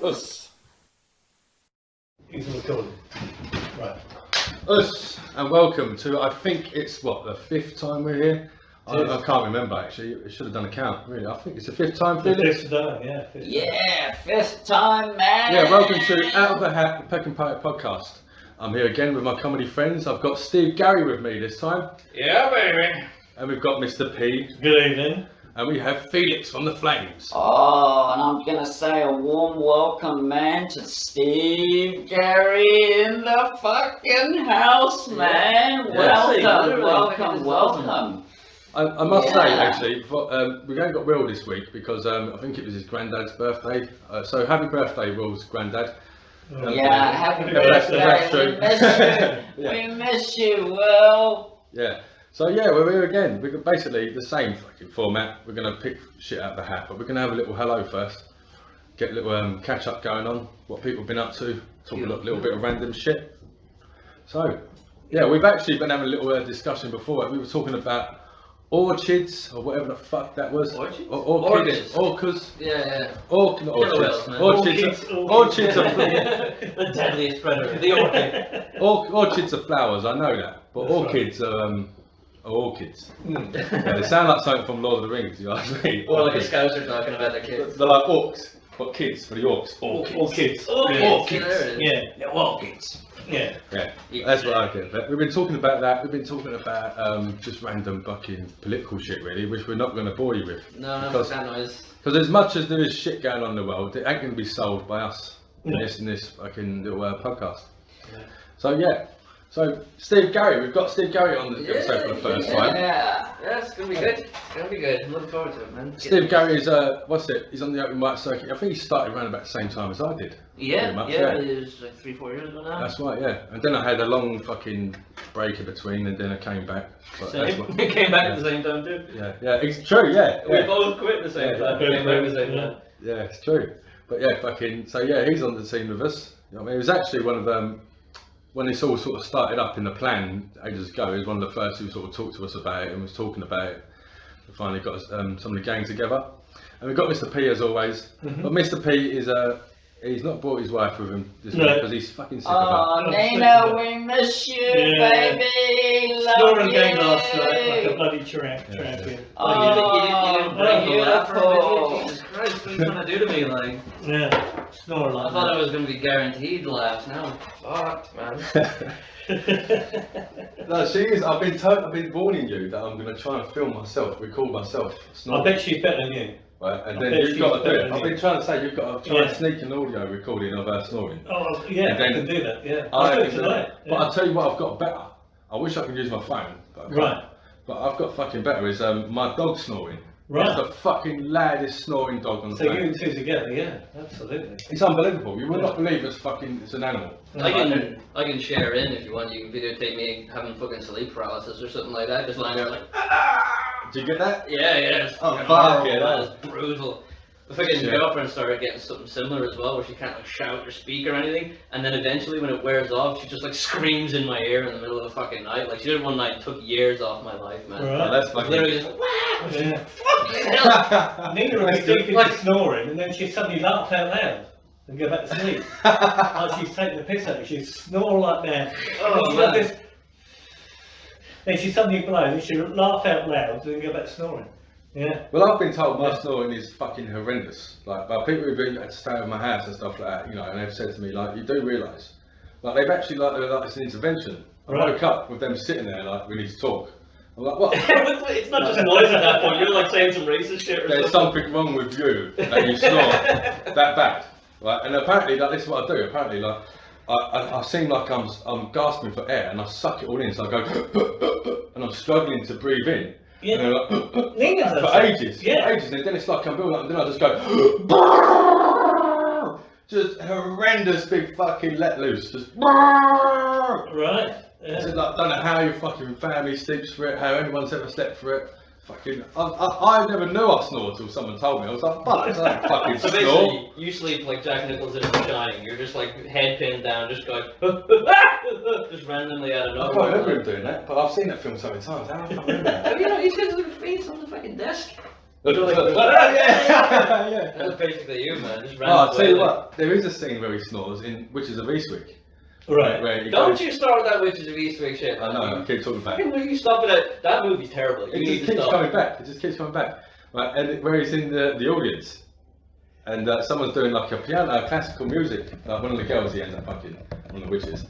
Us. He's recording. Right. Us, and welcome to, I think it's what, the 5th time we're here? I can't remember actually, I should have done a count, really. I think it's the 5th time, Felix? Fifth time, yeah. Yeah, 5th time, man. Yeah, welcome to Out of the Hat, the Peckham Poet podcast. I'm here again with my comedy friends. I've got Steve Gary with me this time. Yeah, baby. And we've got Mr. P. Good evening. And we have Felix from the Flames. Oh, and I'm gonna say a warm welcome, man, to Steve Gary in the fucking house, man. Welcome. I must say, actually, we only got Will this week because I think it was his granddad's birthday. So happy birthday, Will's granddad. Happy birthday. That's true. We miss you, Will. Yeah. So yeah, we're here again. We're basically the same fucking format. We're gonna pick shit out of the hat, but we're gonna have a little hello first. Get a little catch up going on, what people have been up to, talk a little bit of random shit. So, yeah, we've actually been having a little discussion before. We were talking about orchids or whatever the fuck that was. Orchids? Orchids. Yeah. Orchids. Orchids are the deadliest predator, the orchid. Orchids are flowers, I know that, but That's orchids are orchids. Yeah, they sound like something from Lord of the Rings, you know what I mean? Or like the scouts are talking about their kids. They're like orcs, but kids for the orcs. Orchids. Orchids. Yeah. They're orchids. Yeah. Yeah, that's what I get. But we've been talking about that. We've been talking about just random fucking political shit, really, which we're not going to bore you with. No, because that noise. as much as there is shit going on in the world, it ain't going to be solved by us in No. this fucking little podcast. Yeah. So yeah. So Steve Gary, we've got Steve Gary on the episode for the first time. Yeah, it's gonna be good. It's gonna be good. I'm looking forward to it, man. Steve Gary is he's on the open mic circuit. I think he started around about the same time as I did. Yeah, much, it was like 3-4 years ago now. That's right, yeah. And then I had a long fucking break in between, and then I came back. But that's what, We came back at the same time too. yeah, it's true, yeah. We both quit at the same time. We came back at the same time. Yeah, it's true. But yeah, so yeah, he's on the scene with us. You know what I mean? It was actually one of them. When this all sort of started up in the plan ages ago, he was one of the first who sort of talked to us about it and was talking about it. We finally got some of the gang together, and we've got Mr. P as always. But Mr. P is he's not brought his wife with him this week because he's fucking sick of her. Oh, Nina, we miss you, baby. Love Snoring you. game last night like a bloody champion. Oh, you didn't bring the laugher beautiful. with you? Jesus Christ, what are you trying to do to me, like? Yeah. Snore I like thought I was going to be guaranteed laughs, now I'm fucked, man. No, she is. I've been warning you that I'm going to try and film myself, record myself. I Snoring. bet she's better than you. Right, and I then bet you've she's got to do better it. than I've you. been trying to say you've got to try and Yeah. sneak an audio recording of her snoring. Oh, yeah, And then- I can do that, yeah. I I'll do it can do tonight. that. But I'll tell you what, I've got better. I wish I could use my phone. But I can't. Right. But I've got fucking better is my dog snoring. Right. It's the fucking loudest snoring dog on the So you planet. and two together, yeah, absolutely. It's unbelievable. You would not believe it's an animal. I can share in if you want. You can videotape me having fucking sleep paralysis or something like that. Just lying there like, Do you get that? yeah, it's Oh, fucking fuck horrible, it, man. that It's brutal. The fucking Yeah. girlfriend started getting something similar as well, where she can't like shout or speak or anything, and then eventually when it wears off, she just like screams in my ear in the middle of the fucking night. Like she did one night, took years off my life, man. Right. Oh, that's It's fucking. literally just wah, Yeah. fucking hell. Nina will be deep into Like- snoring and then she suddenly laugh out loud and go back to sleep. Like she's taking the piss out of you. She'd snore like that. Oh, She's like man. this. Then she suddenly blows and she'll laugh out loud and then go back to snoring. Yeah. Well, I've been told my snoring is fucking horrendous. Like, by people who've been to stay at my house and stuff like that, you know, and they've said to me, like, you do realise, like, they've actually, like, they're like, it's an intervention. I Right. woke up with them sitting there, like, we need to talk. I'm like, what? It's not just noise at that point. You're like saying some racist shit or There's something. something wrong with you that you snore that bad, right? And apparently, like, this is what I do. Apparently, like, I seem like I'm gasping for air, and I suck it all in. So I go, and I'm struggling to breathe in. Yeah. And I'm like, Nina does for that. ages, Yeah. for ages. And then it's like I'm building up, and then I just go, just horrendous big fucking let loose, just. Right. Yeah. So, like, don't know how your fucking family sleeps for it, how anyone's ever slept for it. Fucking, I never knew I snored till someone told me. I was like, but I don't fucking So snore. basically, you sleep like Jack Nicholson in The Shining. You're just like head pinned down, just going, just randomly out of I nowhere. can't remember him doing that, but I've seen that film so many times. How do I can't remember that? You know, he's got his face on the fucking desk. Yeah. That's basically you, man. Just Oh, I'll tell you wailing. what, there is a scene where he snores in Witches of Eastwick. Right. Where he Don't goes, you start with that Witches of Eastwick shit. I know, I keep talking about it. Fucking will you stop it? That movie's terrible. You It need just to keeps stop. coming back. It just keeps coming back. Right, and where he's in the audience, and someone's doing like a piano, classical music. Like one of the girls, he ends up fucking one of the witches,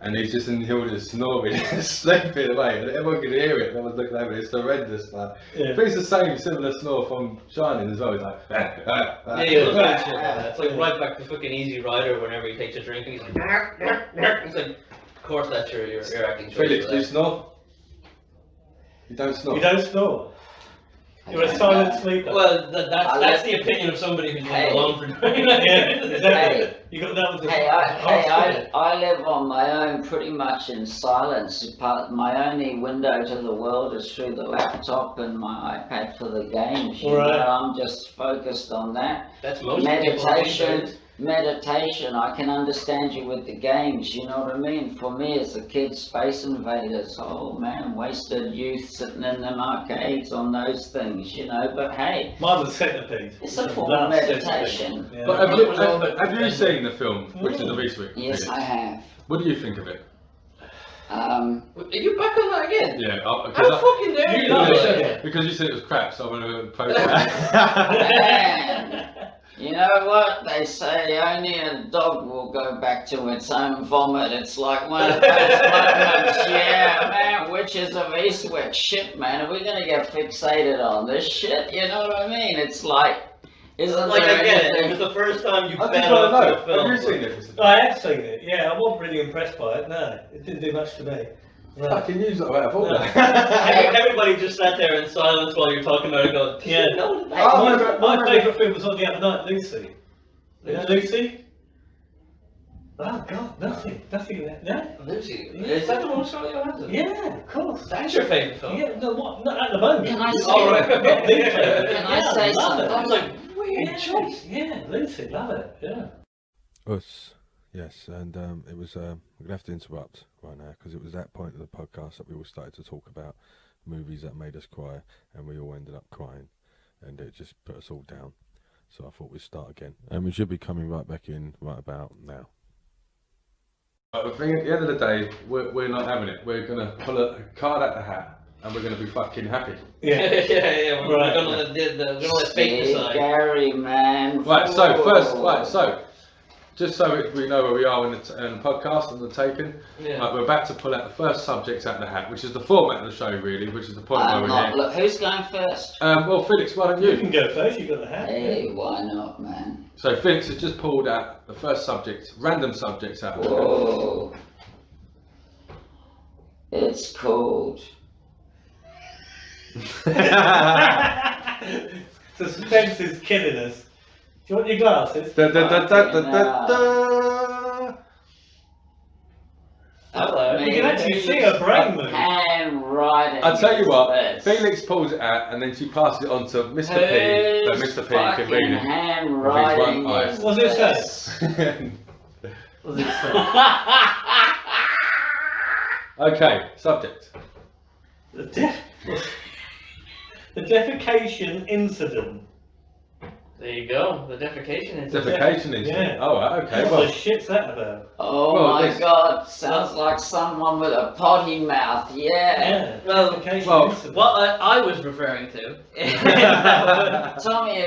and he's just in the audience snoring, sleeping away, and everyone can hear it. Everyone's looking over it. It's horrendous. Like, Yeah. but it's the same similar snore from Shining as well. It's like, Yeah, you look at shit like that. It's like right back to fucking Easy Rider whenever he takes a drink and he's like, it's like, of course that's your acting choice. Felix, for do you that. snore? You don't snore. You don't snore. You're a silent sleeper. Well, that's the opinion of somebody who's been Hey. alone for doing that. Yeah, exactly. Hey. You got that was I live on my own pretty much in silence. My only window to the world is through the laptop and my iPad for the games. You Right. know, I'm just focused on that. That's most people these Meditation, days. meditation. I can understand you with the games. You know what I mean? For me, as a kid, Space Invaders. Oh man, wasted youth sitting in them arcades on those things. You know, but hey, Mine was Centipede. it's a form of Love meditation. Centipede. Yeah. But have you seen the film Witches of Eastwick? Yes, Felix? I have. What do you think of it? Are you back on that again? Yeah, How fucking dare you? love do it, that? yeah. because you said it was crap, so I'm going to post that. Man, you know what? They say only a dog will go back to its own vomit. It's like one of those moments, yeah, man, Witches of Eastwick. Shit, man, are we gonna get fixated on this shit? You know what I mean? It's like, isn't Like, there I get it. It anything? was the first time you I bet just want on to a know, film. have you seen it? I have seen it. Yeah, I wasn't really impressed by it. No, it didn't do much to me. No. Fucking news out of all No. that. Everybody just sat there in silence while you're talking about it going, Yeah. no, that- Oh, My favourite film was on the other night, Lucy. You know Lucy? Oh God, nothing in that. No. Lucy. Is that the one with Scarlett Johansson? Yeah, of course. That's your favourite film? Yeah, no, what? Not at the moment. Can I say- All right. Not the favourite. Can I Yeah, say love something? it. I was like, weird Yeah, choice. yeah, Lucy, love it. Yeah. Us, yes, and it was. We're gonna have to interrupt right now because it was that point of the podcast that we all started to talk about movies that made us cry, and we all ended up crying, and it just put us all down. So I thought we'd start again, and we should be coming right back in right about now. But the thing, at the end of the day, we're not having it. We're going to pull a card out the hat, and we're going to be fucking happy. Yeah, Yeah. yeah, we're Right. gonna let we're gonna let fate Steve decide. Gary, man. Right, so first, Whoa. right, so just so we know where we are in the podcast and the taping, Yeah. right, we're about to pull out the first subjects out of the hat, which is the format of the show, really, which is the point where I'm we're not. here. Look, who's going first? Well, Felix, why don't You you? can go first, you got the hat. Hey, why not, man? So Felix has just pulled out the first subject, random subjects out of the hat. Whoa. It's cold. Suspense is killing us. Do you want your glasses? Da, da, da, da, da, da, da. Hello. You can actually see her brain move. Handwriting. I'll tell you what, is this. Felix pulls it out and then she passes it on to Mr. P. Whose So Mr. P can fucking read it. handwriting one eye. is What's it say? this? What's it say? Okay, subject. The defecation incident. There you go. The defecation is. Defecation incident. Yeah. Oh, right, okay. What Well, the shit's that about? Oh Well, my this- god, sounds like someone with a potty mouth, yeah. Yeah. Well, defecation well, incident. What I was referring to Tommy,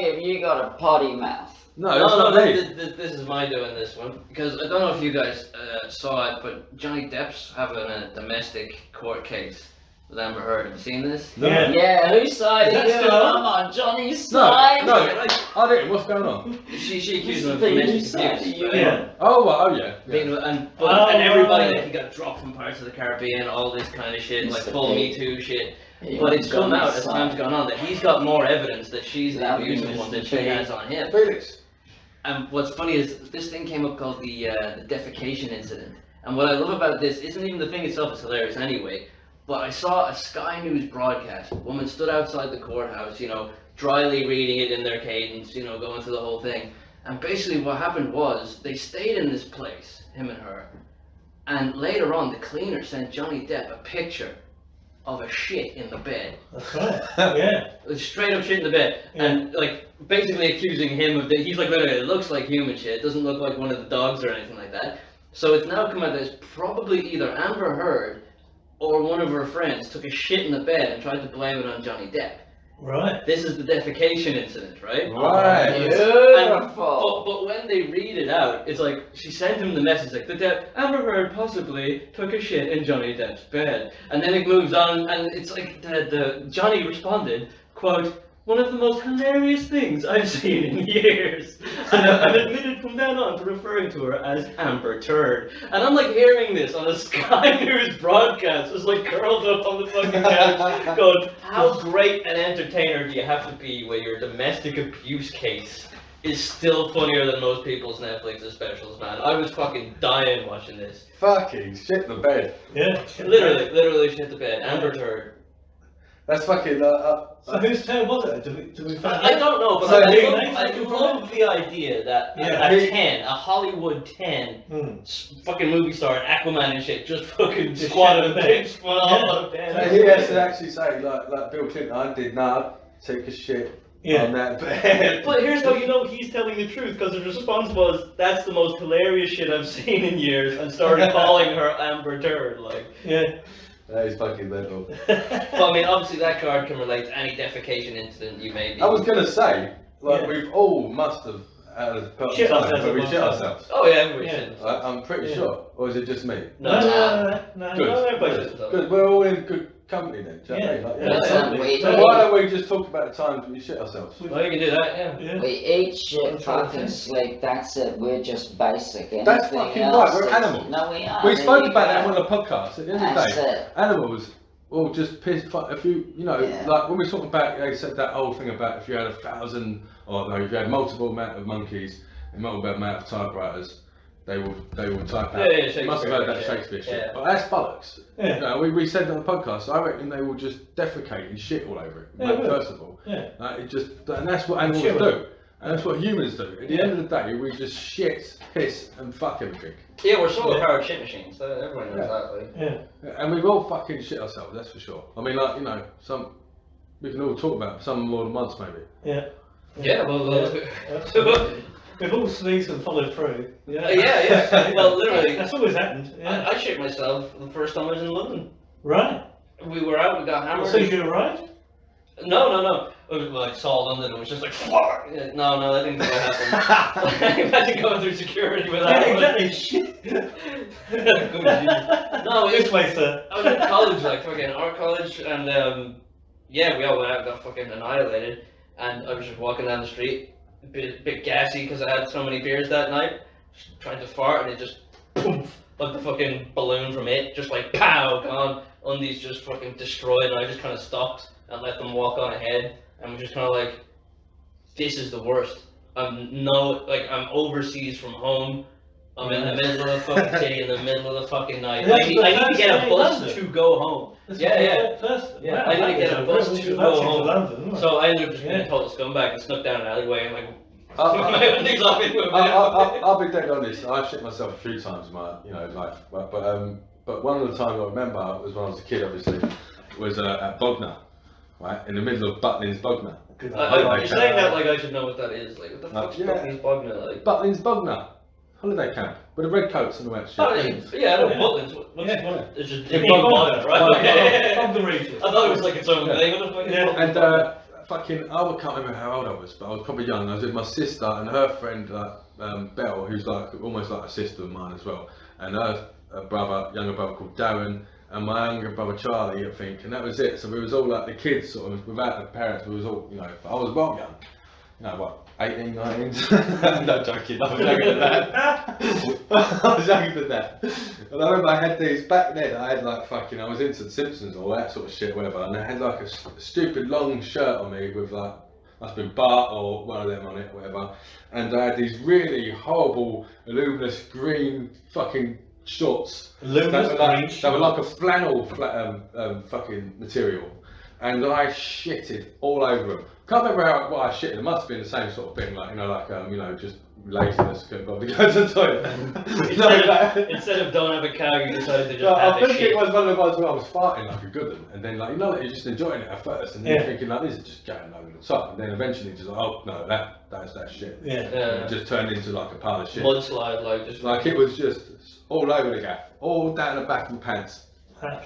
have you got a potty mouth? no, that's not me. This is my doing this one because I don't know if you guys saw it, but Johnny Depp's having a domestic court case with Amber Heard. Have you seen this? No. Yeah. Yeah, whose side Is are that you still on? on? On Johnny's No, side? no, I didn't. What's going on? She accused him of Mr. P, domestic whose side abuse. are you right? Yeah. Oh, well, oh yeah. Being- yeah. and everybody right. like he got dropped from parts of the Caribbean, all this kind of shit, like Mr. full P. Me Too shit. Are you But on it's come out Johnny's as side? time's gone on that he's got more evidence that she's the Love you, abusive one than Mr. she P. has on him. Felix. And what's funny is this thing came up called the Defecation Incident. And what I love about this isn't even the thing itself, it's hilarious anyway. But I saw a Sky News broadcast. A woman stood outside the courthouse, you know, dryly reading it in their cadence, you know, going through the whole thing. And basically what happened was they stayed in this place, him and her. And later on, the cleaner sent Johnny Depp a picture of a shit in the bed. That's right. Yeah. Like, straight up shit in the bed. Yeah. And like basically accusing him of he's like, literally, it looks like human shit. It doesn't look like one of the dogs or anything like that. So it's now come out that it's probably either Amber Heard or one of her friends took a shit in the bed and tried to blame it on Johnny Depp. Right. This is the defecation incident, right? Right. Beautiful. But when they read it out, it's like she sent him the message like Amber Heard possibly took a shit in Johnny Depp's bed, and then it moves on, and it's like the Johnny responded, quote, "One of the most hilarious things I've seen in years," and admitted from then on to referring to her as Amber Turd. And I'm like hearing this on a Sky News broadcast, just like curled up on the fucking couch, going, "How great an entertainer do you have to be where your domestic abuse case is still funnier than most people's Netflix specials, man?" I was fucking dying watching this. Fucking shit the bed. Yeah. Literally shit the bed. Amber Turd. That's fucking. So whose turn was it? Do we find I don't know, but So I love the idea that Yeah. a Hollywood 10 fucking movie star, Aquaman and shit, just fucking Just squatted shit a in big bed. squat off Yeah. on a bed. So he has to actually say, like Bill Clinton, I did not take a shit on that bed. But here's how you know he's telling the truth, because his response was, "That's the most hilarious shit I've seen in years," and started calling her Amber Turd, like. Yeah. That is fucking mental. But I mean, obviously that card can relate to any defecation incident you may be. I was gonna say, like Yeah. we've all must have had a point Shit in time ourselves where we at shit one time. ourselves. Oh yeah, everybody Yeah. should. I'm pretty Yeah. sure, or is it just me? No. Good. everybody should. Good. We're all in good company then. Do you know what I mean? Like, Yeah. Listen, So why don't we just talk about the times when we shit ourselves? Well, you can do that, yeah. Yeah. we eat shit, What I'm trying to fucking say. sleep, that's it, we're just basic. Anything That's fucking else right, we're is- animals. No, we are. We There spoke you about go. that on the podcast. At the end of That's the day, it. animals will just piss. If you know, Yeah. like when we talked about, they said that old thing about if you had 1,000 or no, if you had multiple amount of monkeys and multiple amount of typewriters, they will type out. Yeah, You must have heard that Shakespeare Shakespeare shit. yeah. But that's bollocks. Yeah. You know, we said that on the podcast. I reckon they will just defecate and shit all over it. Yeah, Like, they will. first of all, Yeah. it just and that's what animals Sure. do. And that's what humans do. At the end of the day, we just shit, piss, and fuck everything. Yeah, we're solar powered shit machines. Everyone knows that, like. Yeah. And we've all fucking shit ourselves, that's for sure. I mean, like, you know, we can all talk about some more than once, maybe. Yeah. Yeah, well, Absolutely. We've all sneezed and followed through. yeah. Well, literally, That's always happened. Yeah. I shit myself the first time I was in London. Right. We were out, we got hammered. So you arrived? No. I was like, saw London and was just like, fuck! Yeah, no, that didn't think that happened. Imagine going through security with that. Yeah, exactly. Shit. No, This way, sir. I was in college, like fucking art college, and yeah, we all went out and got fucking annihilated. And I was just walking down the street, a bit gassy because I had so many beers that night, just trying to fart, and it just poof, like the fucking balloon from It, just like pow, gone. Undies just fucking destroyed, and I just kind of stopped and let them walk on ahead, and was just kind of like, this is the worst. I'm overseas from home. I'm in the middle of the fucking city in the middle of the fucking night. That's I need the to first get day a in bus London. to go home. Yeah. First, Yeah, wow, I need to get that a is bus real to go introduction home. London, isn't it? So I ended up just being Yeah. a total scumbag and snuck down an alleyway and like I- my undies off into a bed. I'll be dead honest. I've shit myself a few times in my life, but one of the times I remember was when I was a kid. Obviously, was at Bognor, right in the middle of Butlins Bognor. Good. You're saying that like I should know what that is. Like what the fuck's Yeah. fucking Bognor like? Butlins Bognor, holiday camp with the red coats and all that shit. Oh, yeah, I know Butlins. What's Yeah. It's just In Bognor, right? Okay. From the region. I thought it was like its own Yeah. thing. What the fuck is Yeah. Butlins? And I can't remember how old I was, but I was probably young. I was with my sister and her friend Belle, who's like almost like a sister of mine as well, and her younger brother called Darren, and my younger brother Charlie, I think, and that was it. So we was all like the kids, sort of, without the parents. We was all, I was well young. What, 18, 19? I'm not joking. I was younger than that. I was younger than that. And I remember I had these back then. I had like I was into the Simpsons or all that sort of shit, whatever. And I had like a stupid long shirt on me with like must have been Bart or one of them on it, whatever. And I had these really horrible, luminous green fucking shorts. Luminous They were like a flannel fucking material. And I shitted all over them. Can't remember what I shit. It must have been the same sort of thing, like just laziness, couldn't bother to go to the toilet. Instead of don't have a cow, you decided to just No, have I a think shit. it was one of the ones where I was farting like a good one, and then like you're just enjoying it at first, and then you're thinking like this is just going over the top, and then eventually just like, oh no, that's that shit. Yeah. And it just turned into like a pile of shit. Mudslide, like just Like it was just all over the gaff, all down the back of the pants,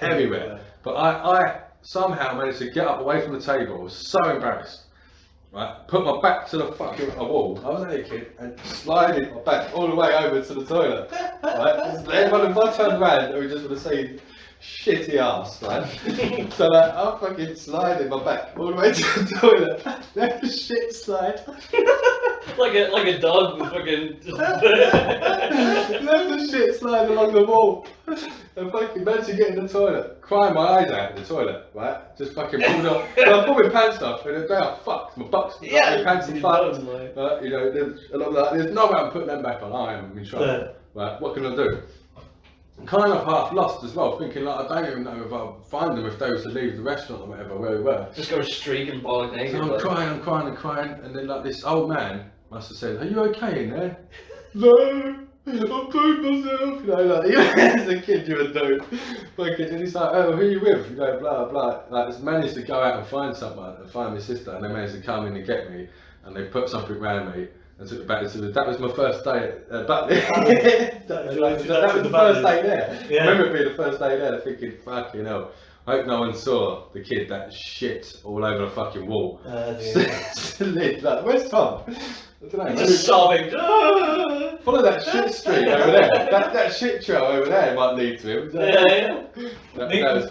everywhere. But I somehow managed to get up away from the table. I was so embarrassed. Right, put my back to the fucking wall. I was only a kid, and slided my back all the way over to the toilet. Right, everyone, if I turned around, we just would have seen shitty ass, right? So like, I fucking slided my back all the way to the toilet. Let the shit slide. like a dog with fucking. Let the shit slide along the wall. And fucking managed to get in the toilet, crying my eyes out in the toilet, right? Just fucking pulled off. So I pulled my pants off, and they are fucked. My bucks, my pants are fucked. There's no way I'm putting them back on. I am in trouble. Right? What can I do? I'm kind of half lost as well, thinking like I don't even know if I'll find them if they was to leave the restaurant or whatever where we were. Just go streaking bollock naked. So I'm crying, and then like this old man must have said, "Are you okay in there?" No. I pooed myself, as a kid you would do. And he's like, oh, who are you with? Blah, blah. Like, just managed to go out and find someone, and find my sister, and they managed to come in and get me, and they put something around me, and took it back to that was my first day at Butley. that was the first day there. I remember it being the first day there, thinking, fucking hell, I hope no one saw the kid that shit all over the fucking wall. Like, where's Tom? I don't know. Just sobbing. Follow that shit street over there. That shit trail over there might lead to him.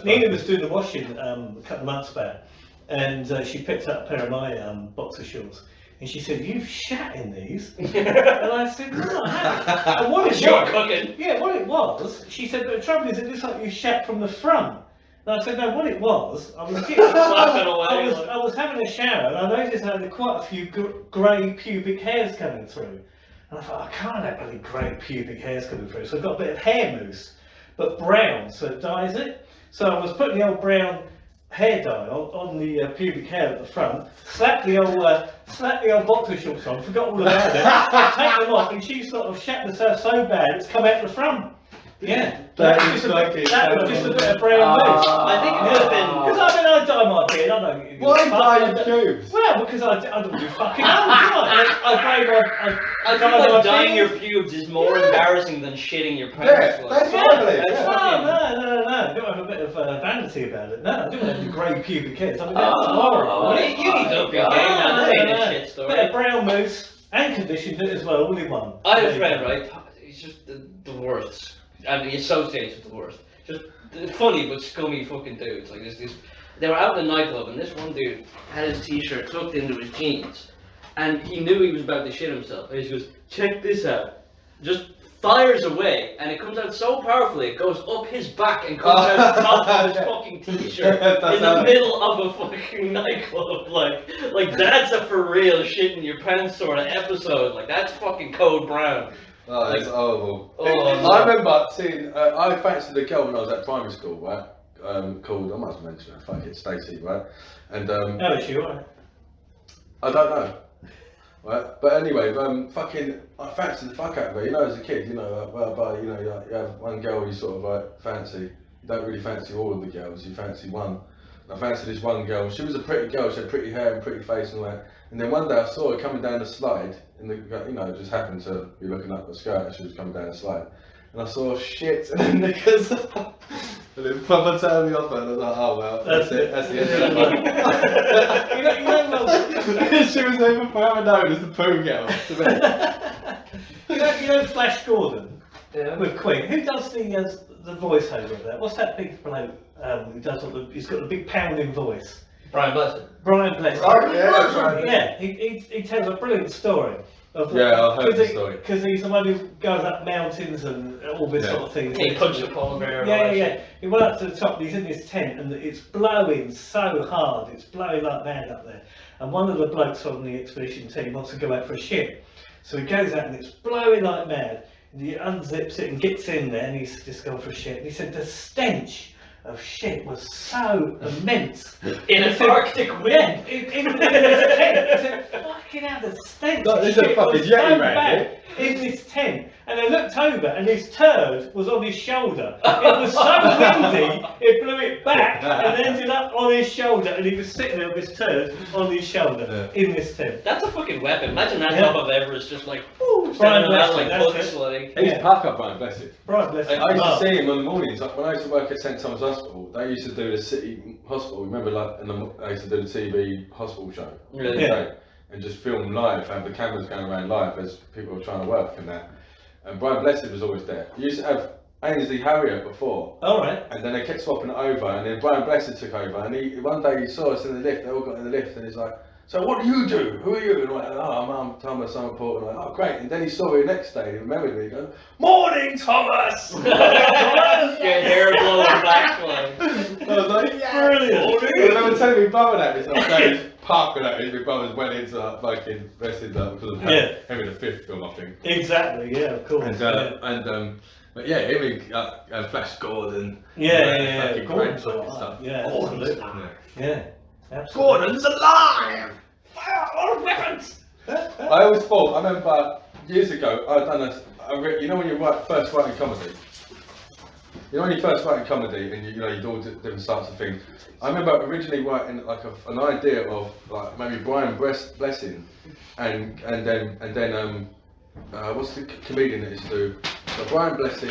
Nina was doing the washing a couple of months back, and she picked up a pair of my boxer shorts. And she said, "You've shat in these." And I said, "No, I haven't." And what it You're was, cooking. Yeah, what it was, she said, "But the trouble is, it looks like you shat from the front." And I said, "No, what it was, I was getting, I was having a shower, and I noticed I had quite a few grey pubic hairs coming through. And I thought, I can't have bloody grey pubic hairs coming through, so I got a bit of hair mousse, but brown, so it dyes it. So I was putting the old brown hair dye on the pubic hair at the front, slapped the old boxer shorts on, forgot all about it, take them off, and she sort of shat herself so bad it's come out the front. Yeah, that was just a bit of brown mousse. I think it could have been. Because I dye my beard, I don't. Why dye your pubes? Well, because I don't do fucking know, do I feel like dyeing your pubes is more embarrassing than shitting your pants. Yeah, that's what I believe. No. I don't have a bit of vanity about it. No, I don't have the grey pubic hairs. I'll be there tomorrow. You need to up your game now. That ain't a shit story. Bit of brown mousse and conditioned it as well, all in one. I have a friend, right? He's just the worst. And he associates with the worst. Just funny but scummy fucking dudes. Like this. They were out in a nightclub, and this one dude had his t-shirt tucked into his jeans, and he knew he was about to shit himself. And he goes, "Check this out!" Just fires away, and it comes out so powerfully, it goes up his back and comes out the top of his fucking t-shirt in the middle of a fucking nightclub. Like that's a for real shit in your pants sort of episode. Like that's fucking code brown. Oh, it's horrible. Oh, I remember seeing, I fancied a girl when I was at primary school, right? Called, I must mention her, fuck it, Stacey, right? And Oh, is she alright? I don't know, right? But anyway, fucking, I fancied the fuck out of her. You know, as a kid, you have one girl you sort of like fancy. You don't really fancy all of the girls. You fancy one. I fancied this one girl. She was a pretty girl. She had pretty hair and pretty face and all that. And then one day I saw her coming down the slide. And just happened to be looking up the skirt as she was coming down the slide. And I saw shit and then knickers. And it proper turned me off, and I was like, oh well, that's it. That's the end of that. She was even forever known as the poo girl to me. You know Flash Gordon with Queen. Who does the voiceover of that? What's that big bloke who does he's got the big pounding voice? Brian Blessed. Brian Blessed. Oh yeah, that's right. Yeah, he tells a brilliant story. I've heard the story. Because he's the one who goes up mountains and all this sort of thing. He punched a polar bear. Yeah. He went up to the top, he's in his tent, and it's blowing so hard, it's blowing like mad up there. And one of the blokes on the expedition team wants to go out for a shit. So he goes out and it's blowing like mad, and he unzips it and gets in there, and he's just gone for a shit. And he said the stench of shit was so immense. In an Arctic wind. Yeah, in this tent. I said, fucking hell, the stench Look, of there's a shit fucking was Yeti so man bad in this tent. And I looked over and his turd was on his shoulder. It was so windy, it blew it back and ended up on his shoulder, and he was sitting there with his turd on his shoulder in this tent. That's a fucking weapon. Imagine that Yeah. top of Everest just like, Brian standing around Blessed, like that's books, it. like. He's Yeah. Parker, Brian Blessed. Brian Blessed. I used Mark. to see him on the mornings. Like when I used to work at St Thomas Hospital, they used to do the city hospital. Remember, like, they used to do the TV hospital show. Really? Yeah. And just film live, have the cameras going around live as people were trying to work and that. And Brian Blessed was always there. You used to have Ainsley Harrier before, All right. and then they kept swapping it over, and then Brian Blessed took over. And one day he saw us in the lift. They all got in the lift, and he's like, "So what do you do? Who are you?" And I'm like, "Oh, I'm Thomas, I'm Paul." And I'm like, "Oh, great." And then he saw me the next day. He remembered me. He goes, "Morning, Thomas." Your hair blowing back like. I was like, "Yeah, Brilliant. And they were telling me brother that this. I'm saying Parker that is. My brother's went into like fucking wrestling because of Henry V film, I think. Exactly. Yeah, of course. But yeah, him and Flash Gordon. Yeah. Fucking Gordon's great all stuff. right. Yeah, Gordon's absolutely. alive. Yeah, absolutely. Gordon's alive. Fire all weapons! I always thought. I remember years ago I'd done you know when you first writing comedy. You know when you first writing comedy and you do all different types of things. I remember originally writing like an idea of like maybe Brian Blessing, and then what's the comedian that used to do? So Brian Blessing,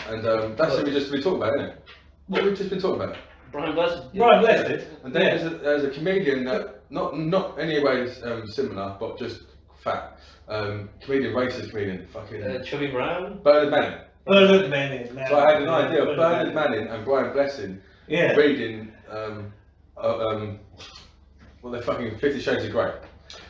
and that's what we've just been talking about, isn't it? What we've just been talking about. Brian Blessed. Brian Blessed. And then there's a comedian that not any ways similar, but just fat. Comedian, racist comedian, fucking Chubby Brown. Bernard Manning. Bernard Manning. So I had an idea of Bernard Manning and Brian Blessing reading they're fucking 50 Shades of Grey.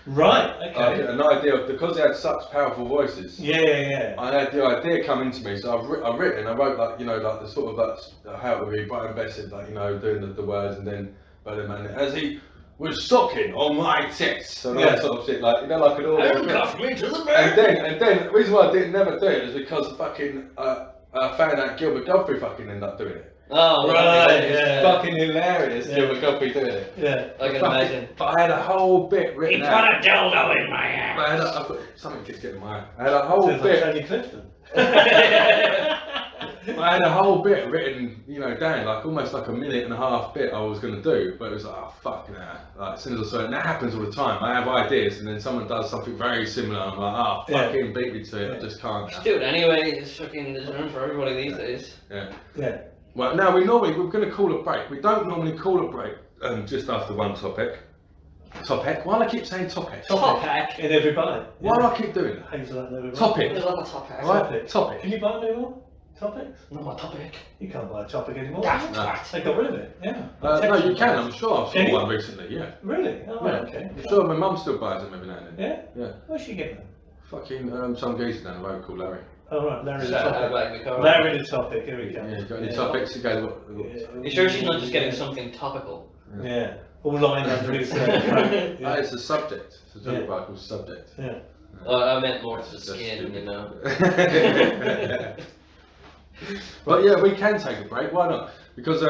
Right. Okay. An idea of, because they had such powerful voices. Yeah. I had the idea come into me, so I wrote like like the sort of how it would be Brian Blessing, like doing the words, and then Bernard Manning as he was sucking on my tits, and all that sort of shit, like like an order. Handcuff me to the bed. And then the reason why I never do it is because fucking I found out Gilbert Godfrey fucking ended up doing it. Oh, Right. It's fucking hilarious, Yeah. Gilbert Godfrey doing it. Yeah. I can imagine. But I had a whole bit He written put out. a dildo in my ass. I thought something keeps getting my eye. I had a whole Sounds like bit. Tony Clifton. I had a whole bit written, down, like almost like a minute and a half bit I was gonna do, but it was like, oh fuck nah. Like as soon as I saw it, and that happens all the time. I have ideas, and then someone does something very similar. I'm like, oh fucking beat me to it. I just can't. Just do it anyway. It's fucking there's room for everybody these days. Yeah. Yeah. Well, now we're going to call a break. We don't normally call a break just after one topic. Topic? Why do I keep saying topic? Top hack. In everybody. Why do I keep doing that? Hazelnut and everybody. Topic. There's a lot of top hacks. Right? Topic. Can you buy them anymore? Topics? Not my topic. You can't buy a topic anymore. Daft No. twat. They got rid of it. Yeah. No, you can. I'm sure I Can saw you? one recently. Yeah. Really? Oh, Yeah. okay. I'm sure my mum still buys them every now and then. Yeah? Yeah. Where's she getting them? Fucking some geezer down the road called Larry. Oh, right. Larry the Shout out topic. back the car. Larry the topic. Here we go. Yeah, got any topics? You guys, You sure she's not just getting something topical? Yeah. All lined under his throat. Yeah. It's a subject. It's a Yeah. topic called subject. Yeah. I meant more to the That's skin, stupid. you know. But yeah, we can take a break. Why not? Because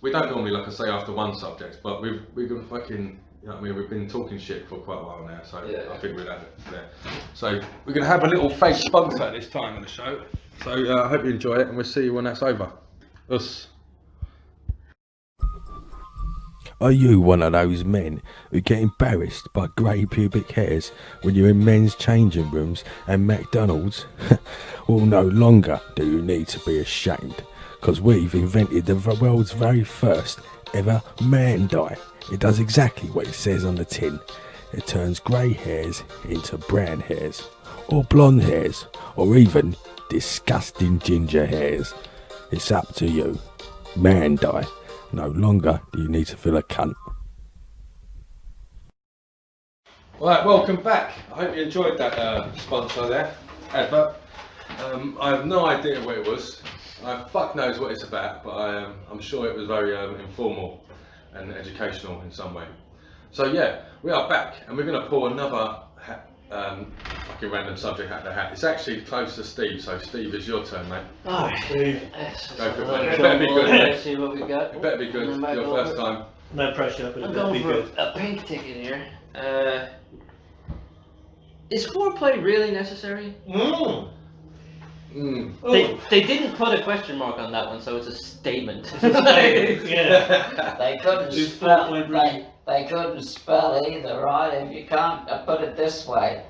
we don't normally, like I say, after one subject, but we've been fucking. We've been talking shit for quite a while now, so Yeah. I think we'll have it there. So we're gonna have a little fake sponsor this time on the show. So I hope you enjoy it, and we'll see you when that's over. Us. Are you one of those men who get embarrassed by grey pubic hairs when you're in men's changing rooms and McDonald's? Well, no longer do you need to be ashamed, because we've invented the world's very first ever man dye. It does exactly what it says on the tin. It turns grey hairs into brown hairs, or blonde hairs, or even disgusting ginger hairs. It's up to you. Man dye. No longer do you need to feel a cunt. Right, welcome back. I hope you enjoyed that sponsor there, advert. I have no idea what it was. Fuck knows what it's about, but I'm sure it was very informal and educational in some way. So yeah, we are back, and we're going to pour another fucking random subject out of the hat. It's actually close to Steve, so Steve, it's your turn, mate. Oh, Steve. Go for it, mate. It better be good. Let's see what we got. It better be good. Your first time. No pressure, but I'm it better be going for good. a pink ticket here. Is foreplay really necessary? Mm. They didn't put a question mark on that one, so it's a statement. Yeah. They couldn't Is spell. foreplay They couldn't spell either, right? If you can't put it this way,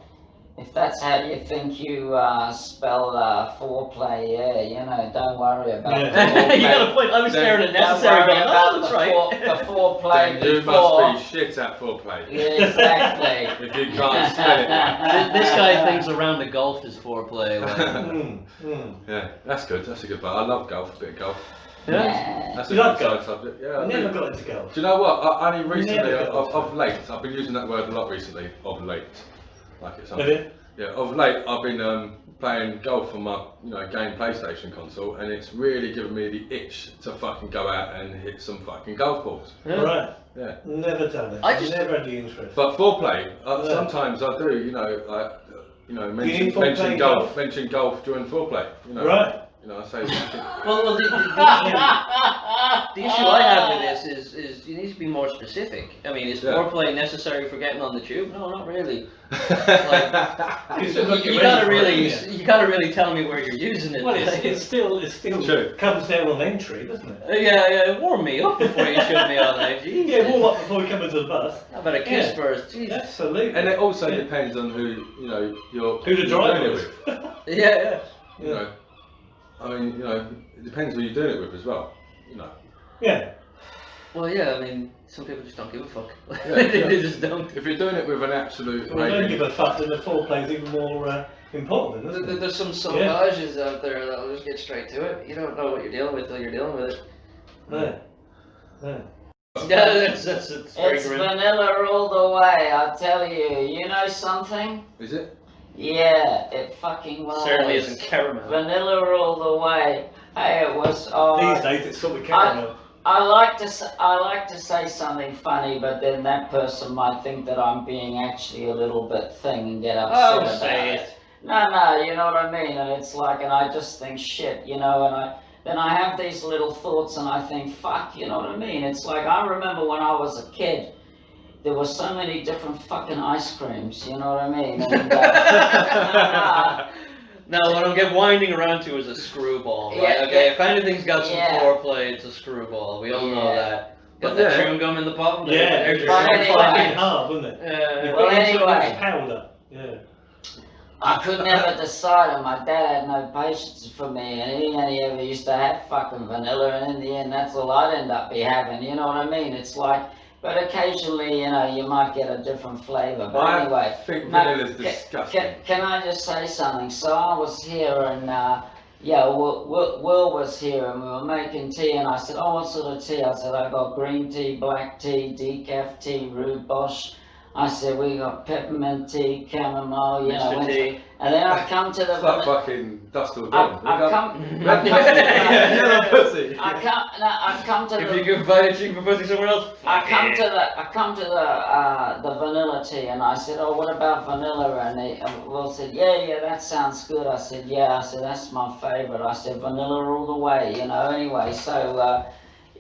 if that's how you think you spell foreplay, yeah, you know, don't worry about Yeah. You got a point. I was staring at Don't necessary, worry going, about oh, that's right. the foreplay Then you before. must be shit at foreplay. Yeah, exactly. If you can't spell it. This guy thinks around the golf is foreplay. Like, Yeah, that's good. That's a good part. I love golf. A bit of golf. Yeah. That's a You good like side golf? subject. Yeah, I Never do. got into golf. Do you know what? I only recently, Never got of late, I've been using that word a lot recently. Of late, like it's Have something. you? Yeah, of late I've been playing golf on my game PlayStation console, and it's really given me the itch to fucking go out and hit some fucking golf balls. yeah. Right. Yeah. Never done it. I just- never had the interest. But foreplay, Yeah. sometimes I do. Mention need foreplay golf? mention golf during foreplay. Right. I say. Well, the issue I have with this is you need to be more specific. I mean, is Yeah. foreplay necessary for getting on the tube? No, not really. You still got to get You ready gotta for really, it, yeah. you gotta really tell me where you're using it. Well, it still True. comes down on entry, doesn't it? Yeah, warm me up before you shoot me on there. Jeez. Yeah, warm up before we come into the bus. How about a kiss Yeah. first? Jeez. Absolutely. And it also Yeah. depends on who you're Who the driver doing it is. with. Yeah. You know, I mean, it depends who you're doing it with as well. Yeah. Well, yeah. I mean, some people just don't give a fuck. Yeah, they yeah. just don't. If you're doing it with an absolute Well, don't give raving, a fuck, then the foreplay is even more important, isn't it? There's some sauvages out there that'll just get straight to it. You don't know what you're dealing with till you're dealing with it. No. No. Yeah, that's very It's grim. vanilla all the way, I tell you. You know something? is it? Yeah, it fucking was. Certainly isn't caramel. Vanilla all the way. Hey, it was. These days it's sort of caramel. I like to say something funny, but then that person might think that I'm being actually a little bit thing and get upset Oh, about say it. it. No, you know what I mean? And it's like, and I just think shit, and then I have these little thoughts and I think, fuck, you know what I mean? It's like, I remember when I was a kid, there were so many different fucking ice creams, you know what I mean? And, Now, what I'm getting winding around to is a screwball, right? Yeah, Okay, yeah. if anything's got some Yeah. foreplay, it's a screwball. We all know Yeah. that. Got But that yeah. chewing gum in the bottom? Yeah, There's your But it's anyway. fucking hard, wasn't it? Yeah. Well, Put it into anyway. this powder. Yeah. I could never decide, and my dad had no patience for me, and he only ever used to have fucking vanilla, and in the end, that's all I'd end up be having, you know what I mean? It's like, but occasionally, you might get a different flavour, but anyway. I think No, vanilla's disgusting. Can I just say something? So I was here and Will was here and we were making tea and I said, oh, what sort of tea? I said, I got green tea, black tea, decaf tea, rooibos. I said, we got peppermint tea, chamomile, Mr. T. and then I come to the It's like fucking dust all I gone. come Yellow pussy. I come to If the you could buy a cheaper pussy somewhere else, I come to the vanilla tea and I said, oh, what about vanilla? And Will said, yeah, that sounds good. I said, yeah, that's my favorite. I said, vanilla all the way, anyway. So,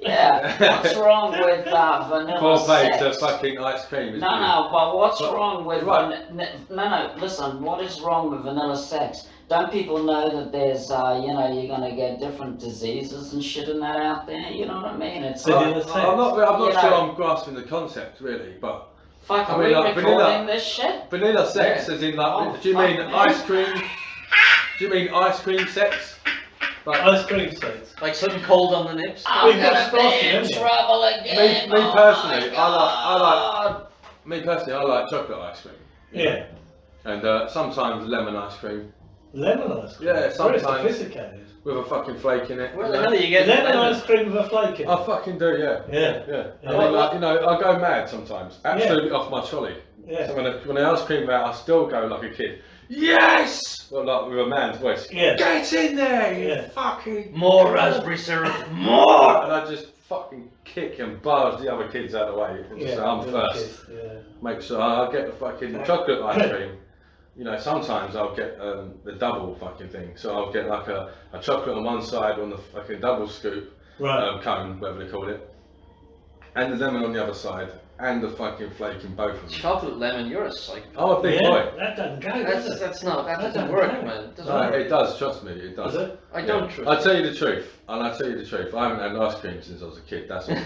what's wrong with vanilla Foreplay sex? to fucking ice cream. Is No, but what's But- wrong with right. no, listen, what is wrong with vanilla sex? Don't people know that there's, you're gonna get different diseases and shit and that out there? You know what I mean? It's Vanilla like, sex. I'm not You sure know. I'm grasping the concept really, but fuck, I are mean, we like, recording vanilla- this shit? vanilla sex as in like, Oh, do you fuck, mean man. ice cream? Do you mean ice cream sex? Like, Ice cream sex. like something cold on the nips. I'm We've got gonna Frosty, be in haven't we? trouble again. Me Oh personally, my I God. I like chocolate ice cream. Yeah. And sometimes lemon ice cream Lemon ice cream. Yeah, Very sometimes. sophisticated. with a fucking flake in it. Where you the know? hell are you getting Lemon lemon? ice cream with a flake in it. I fucking do, yeah. Yeah. Yeah. Yeah. I mean, like, I go mad sometimes. Absolutely off my trolley. Yeah. So when the ice cream out, I still go like a kid. Yes! Well, like with a man's voice. Yeah. Get in there, you Yeah. fucking. More raspberry syrup. More. And I just fucking kick and barge the other kids out of the way and just say, I'm little first. kids, yeah. Make sure I get the fucking chocolate ice cream. you know, sometimes I'll get the double fucking thing. So I'll get like a chocolate on one side on the fucking double scoop cone, whatever they call it, and the lemon on the other side, and the fucking flake in both of them. Chocolate lemon, you're a psycho. I'm a big boy. That doesn't go, does it? That doesn't doesn't work, go. man. It doesn't No, work. it does, trust me, it does. Does it? I don't trust. I'll tell you the truth, and I'll tell you the truth. I haven't had ice cream since I was a kid, that's all.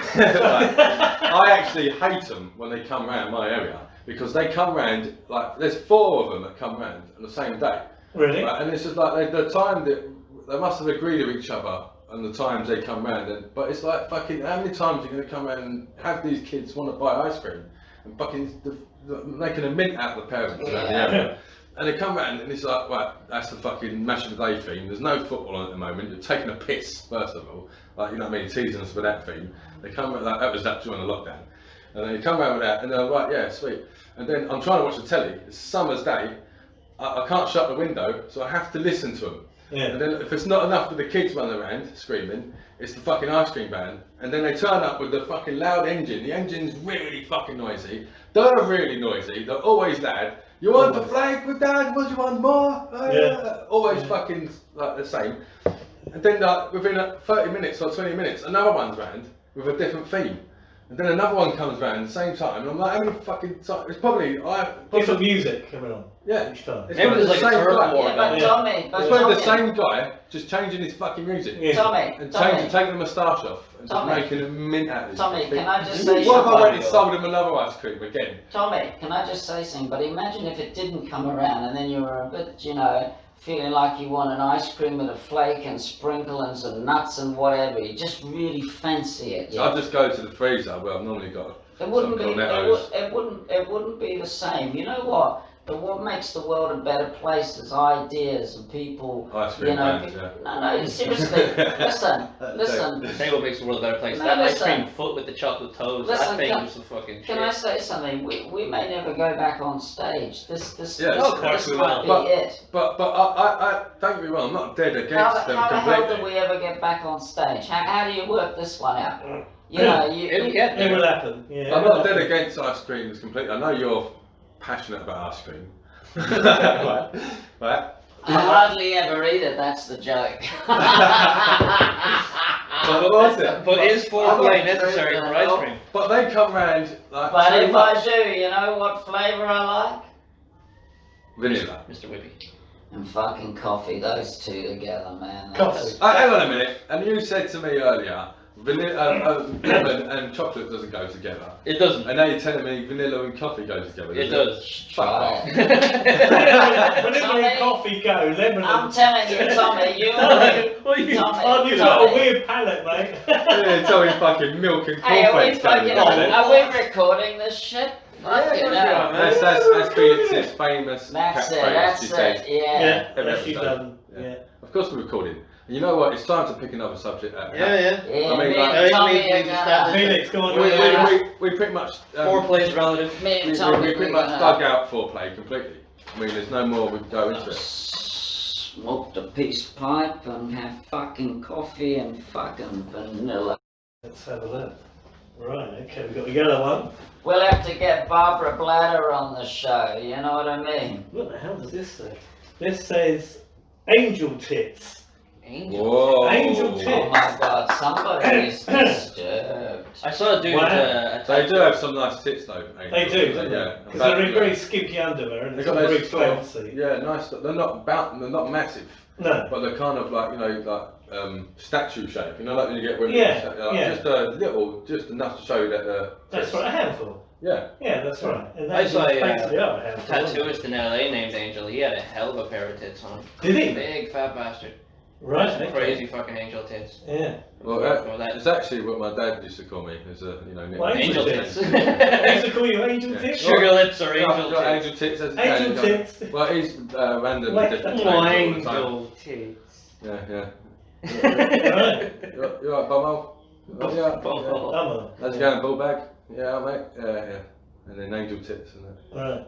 I actually hate them when they come round my area, because they come round, like, there's 4 of them that come round on the same day. Really? Right, and it's just like, the time that, they must have agreed with each other, and the times they come round, but it's like, fucking, how many times are you going to come round and have these kids want to buy ice cream? And fucking, making a mint out of the parents around the area. And they come round and it's like, right, that's the fucking match of the day theme. There's no football on at the moment. You're taking a piss, first of all. Like, you know what I mean, teasing us with that theme. They come round, like, that was that during the lockdown. And then they come round with that and they're like, yeah, sweet. And then I'm trying to watch the telly. It's summer's day. I can't shut the window, so I have to listen to them. Yeah. And then if it's not enough with the kids running around screaming, it's the fucking ice cream van. And then they turn up with the fucking loud engine. The engine's really fucking noisy. They're really noisy. They're always loud. You want the flag with Dad? What do you want more? Always fucking like the same. And then like, within 30 minutes or 20 minutes, another one's round with a different theme. And then another one comes round at the same time. And I'm like, how many fucking times? It's probably Different music coming on. Yeah. Each time. It's Maybe probably there's the like a same turf guy. war Yeah, but going on. Tommy, It's but probably the Tommy, same guy, just changing his fucking music. Yeah. Tommy, And Tommy, taking the moustache off and just Tommy. making a mint out of this. Tommy, thing. can I just say What if I went and something? sold him another ice cream again? Tommy, can I just say something? But imagine if it didn't come around and then you were a bit, you know, feeling like you want an ice cream with a flake and sprinkle and some nuts and whatever. You just really fancy it. So Yeah. I just go to the freezer where I've normally got It wouldn't be. some cornettos. It wouldn't be the same. You know what? But what makes the world a better place is ideas and people. Ice cream You know. vans, yeah. No, seriously. Listen. I think what makes the world a better place. No, That ice listen. cream foot with the chocolate toes. Listen, That thing can- was the fucking Can shit. I say something? We may never go back on stage. This Yeah, this, of course this we might will. be it. But I don't get me wrong, I'm not dead How, against them how the hell completely. do we ever get back on stage? How do you work this one out? You know, It'll get It will there. happen. Yeah. I'm not dead against ice creams completely. I know you're passionate about ice cream. right? I hardly ever eat it. That's the joke. But what was it? But is foreplay necessary But- for ice cream? But they come round like But too if much. I do, you know what flavour I like? Vanilla. Mr. Whippy. And fucking coffee. Those two together, man. Coffee. Hang on a minute. And you said to me earlier, lemon and chocolate doesn't go together. It doesn't. And now you're telling me vanilla and coffee go together. It does. Fuck off. Try it. Vanilla Tommy, and coffee go, lemon I'm and... telling you, Tommy, you Well, you've Tommy, got a Tommy. weird palate, mate. Yeah, tell me fucking milk and Hey, are we cornflakes going fucking, together. are we recording this shit? Fucking yeah, hell. man. That's Felix's famous That's it, catchphrase. that's She it, says, yeah. Every That's you episode. done. Yeah. Yeah. Of course we're recording. And you know what? It's time to pick another subject out. Yeah. Yeah, I mean, me like- and Tommy we are gonna, Felix, go on. We pretty much Foreplay's relative. me we and Tommy, pretty we're much gonna dug out foreplay completely. I mean, there's no more we can go into it. smoke a peace pipe and have fucking coffee and fucking vanilla. Let's have a look. Right, okay, we've got the yellow one. We'll have to get Barbara Bladder on the show, you know what I mean? What the hell does this say? This says angel tits. Angel. Whoa. Angel Oh tits. my god, somebody is disturbed. I saw a dude. Wow. They do have some nice tits though. They do, don't they? Yeah. Because they're in very skimpy underwear and They it's got not very those sort of- fancy. Yeah, nice. They're not massive, No. but they're kind of like, you know, like statue shape. You know, like when you get women. Yeah, like yeah. Just a little, just enough to show you that they're. That's right, a handful. Yeah. Yeah, that's right. And I that's saw a, basically are a handful. aren't they? Tattooist in LA named Angel. He had a hell of a pair of tits on him. Did he? Big fat bastard. Right, okay. Crazy fucking angel tits. Yeah. Well, that- it's actually what my dad used to call me. As a, you know, Well, nickname. Angel tits. tits. They used to call you angel Yeah. tits? Sugar lips or Got- angel got tits. angel tits. As a Angel dad, you know. tits. Well, he's randomly Wait, different that's names all the Angel time. tits. Yeah, yeah. Right. You right, Bummo? Yeah. Bummo. Bummer. How's it going, Bullbag? Yeah, mate. Yeah. And then angel tits and that. Right.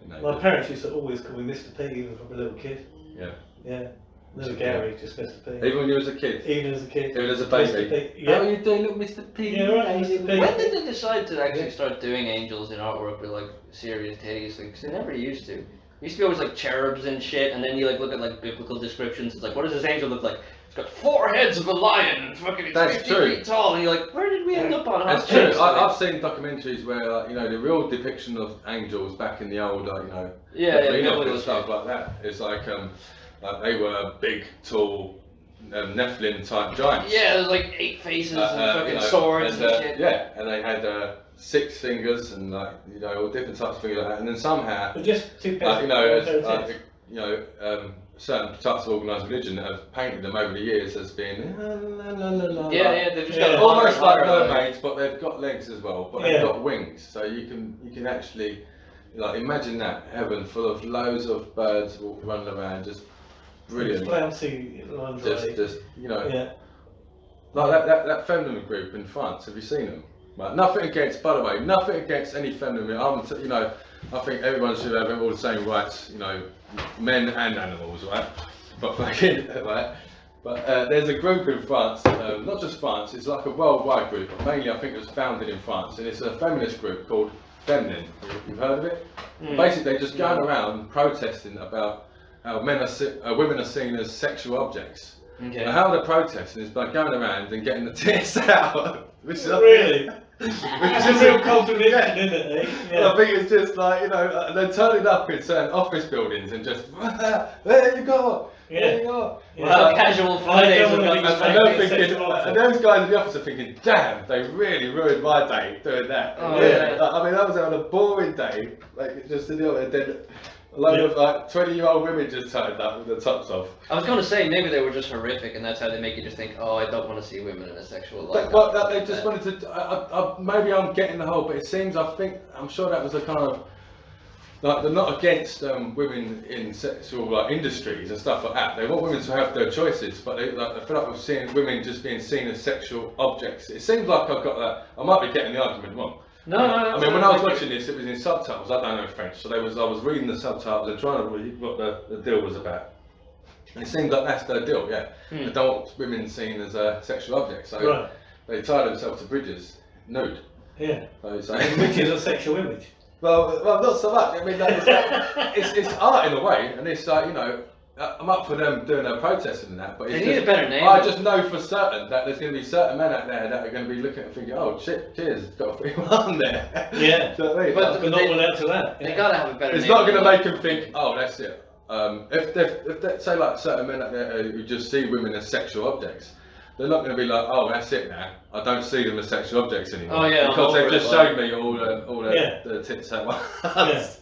Yeah. My parents used to always call me Mr. P even from a little kid. Yeah. Yeah. No, Gary, just Mr. P. Even when you was a kid? Even as a kid. Even as a Mr. baby? P. Yeah. How are you doing, little Mr. P? Yeah, right, Mr. P. When did they decide to actually start doing angels in artwork with like serious titties? Because they never used to. It used to be always like cherubs and shit, and then you like look at like biblical descriptions. It's like, what does this angel look like? It's got 4 heads of a lion, and fucking it's That's 50 true. feet tall, and you're like, where did we end up on? That's true. I've seen documentaries where, like, you know, the real depiction of angels back in the old, like, you know, Enoch and stuff like that. It's like they were big, tall, Nephilim type giants. Yeah, there's like 8 faces and fucking you know, swords and shit. Yeah, and they had 6 fingers and, like, you know, all different types of fingers like that. And then somehow, But just 2 like, you know, you know, certain types of organised religion that have painted them over the years as being Yeah, they've just got almost like higher, mermaids, but they've got legs as well, but they've got wings, so you can actually, like, imagine that heaven full of loads of birds running around, just brilliant. Flouncy lingerie. Just you know, Yeah. like that feminine group in France. Have you seen them? Right. Nothing against, by the way, nothing against any feminine. You know, I think everyone should have all the same rights. You know, men and animals, right? But fucking right. But there's a group in France, not just France. It's like a worldwide group. But mainly, I think it was founded in France, and it's a feminist group called Feminine. You've heard of it? Basically, they're just going around protesting about how women are seen as sexual objects. Okay. Now, how they're protesting is by going around and getting the tits out. Which is Really? Which It's is a real contradiction, isn't it? I think it's just like, you know, they're turning up in certain office buildings and just, there you go, there you go. Well, casual Fridays have got these And they're fancy thinking, sexual and those guys in the office are thinking, damn, they really ruined my day doing that. Oh, yeah. I mean, I was having a boring day, like, just to deal with it. Then a load of like 20-year-old women just turned up with the tops off. I was going to say maybe they were just horrific, and that's how they make you just think, oh, I don't want to see women in a sexual light. But that they just wanted to. Maybe I'm getting the whole, but it seems I'm sure that was a kind of like they're not against women in sexual like industries and stuff like that. They want women to have their choices, but they feel like we're seeing women just being seen as sexual objects. It seems like I've got that. I might be getting the argument wrong. No. I mean, when I was watching this, it was in subtitles. I don't know French, so I was reading the subtitles and trying to read what the deal was about. And it seems like that's their deal, yeah. They don't want women seen as sexual objects, so they tie themselves to bridges nude. Yeah. So Which is a sexual image. well, not so much. I mean, it's art in a way, and it's like, you know, I'm up for them doing their protesting and that, but it's They need a better name. I just know for certain that there's going to be certain men out there that are going to be looking and thinking, oh shit, cheers, it's got a free one there. Yeah. Do you know what I mean? But But not without to that. They gotta have a better It's name. not going to make them think, oh, that's it. If they say like certain men out there who just see women as sexual objects, they're not going to be like, oh, that's it now. I don't see them as sexual objects anymore. Oh, yeah, because I'm they've just over it, showed me all the tits at once.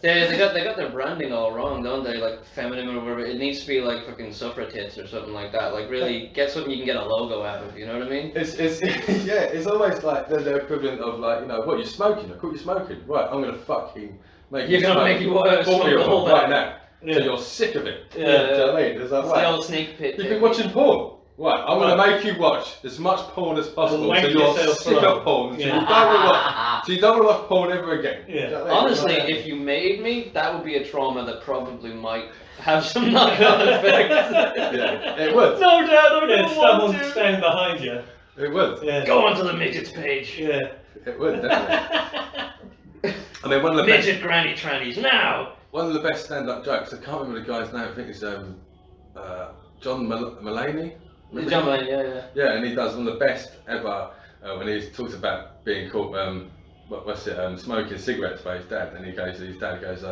Yeah. They got their branding all wrong, don't they? Like feminine or whatever. It needs to be like fucking suffrage tits or something like that. Like really get something you can get a logo out of. You know what I mean? It's yeah. It's almost like the equivalent of like, you know, what, you're smoking. I caught you smoking. Right, I'm gonna fucking make You're you gonna smoke make you worse. 40 of them right now. Yeah. So you're sick of it. Yeah. Do you know what I mean? It's like, It's the right, old snake pit. you've been watching porn. Right, I'm going to make you watch as much porn as possible, Wank so you're yourself sick up. of porn, so Yeah. you don't want to watch porn ever again. Yeah. Do you know what I mean? Honestly, if you made me, that would be a trauma that probably might have some knock-on effects. Yeah, it would. No, Dad, I Yeah, don't someone want to. stand behind you. It would. Yeah. Go onto the midgets page. Yeah. It would, definitely. I mean, one of the Midget granny trannies now. best stand-up jokes, I can't remember the guy's name, I think it's John Mulaney. John Mulaney, yeah. Yeah, and he does one of the best ever when he talks about being caught, smoking cigarettes by his dad, and his dad goes,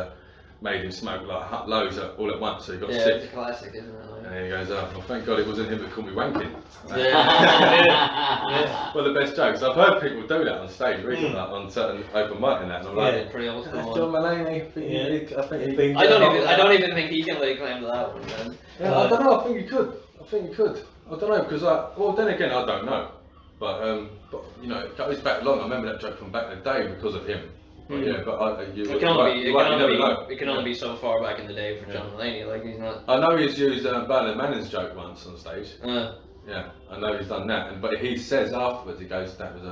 made him smoke like loads all at once, so he got Yeah, sick. it's a classic, isn't it? Like? And then he goes, oh, well, thank God it wasn't him that called me wanking. Yeah. One of the best jokes. I've heard people do that on stage, reading that on certain open mic and that, and I'm like, Yeah, pretty old school. John Mulaney, I think he I don't even think he can lay claim to that one, man. Yeah, I don't know. I think he could. I don't know because then again, I don't know. But you know, it goes back long. I remember that joke from back in the day because of him. But yeah, but It can only be so far back in the day for John Mulaney. Like he's not. I know he's used Bernard Manning's joke once on stage. Yeah, I know he's done that. But he says afterwards, he goes, "That was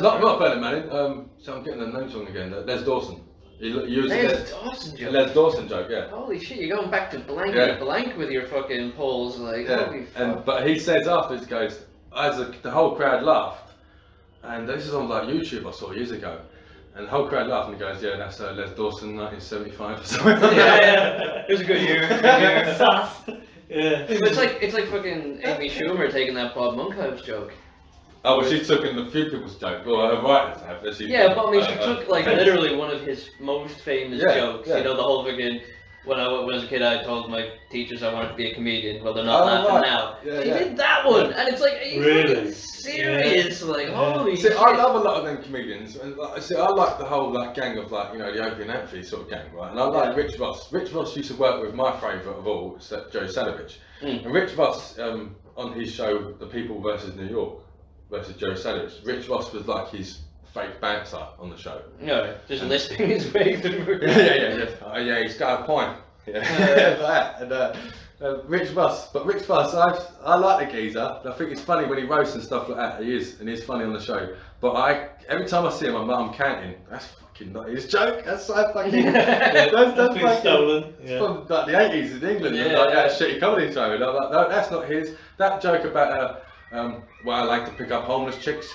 not Bernard Manning." So I'm getting the names wrong again. Les Dawson. He used Les Dawson joke. Les Dawson joke, yeah. Holy shit, you're going back to blank blank with your fucking polls, like, holy fuck. But he says afterwards, goes, the whole crowd laughed, and this is on like YouTube I saw years ago, and the whole crowd laughed, and he goes, yeah, that's Les Dawson, 1975 or something. Yeah. It was a good year. Sus. Yeah. It's like fucking Amy Schumer taking that Bob Monkhouse joke. Oh, well, she's taken a few people's joke. Well, her writers have. But she took like literally one of his most famous jokes. Yeah. You know, the whole fucking. When I was a kid, I told my teachers I wanted to be a comedian. Well, they're not laughing now. Yeah, she did that one, and it's like, are you fucking serious? Yeah. Like, holy shit. I love a lot of them comedians, and I like the whole gang of the Opie and Anthony sort of gang, right? And I like Rich Voss. Rich Voss used to work with my favourite of all, Joe Salovich. And Rich Voss, on his show, The People versus New York versus Joe Salovich, Rich Voss was like his fake bouncer on the show. No, just lisping his way through. Yeah, he's got a point. Yeah, and Rich Voss. But Rich Voss, I like the geezer. I think it's funny when he roasts and stuff like that. He is funny on the show. But every time I see him, I'm counting. That's fucking not his joke. That's so fucking. That's fucking stolen. It's from like the 80s in England. And, like that shitty comedy show. And I'm like, no, that's not his. That joke about well, I like to pick up homeless chicks.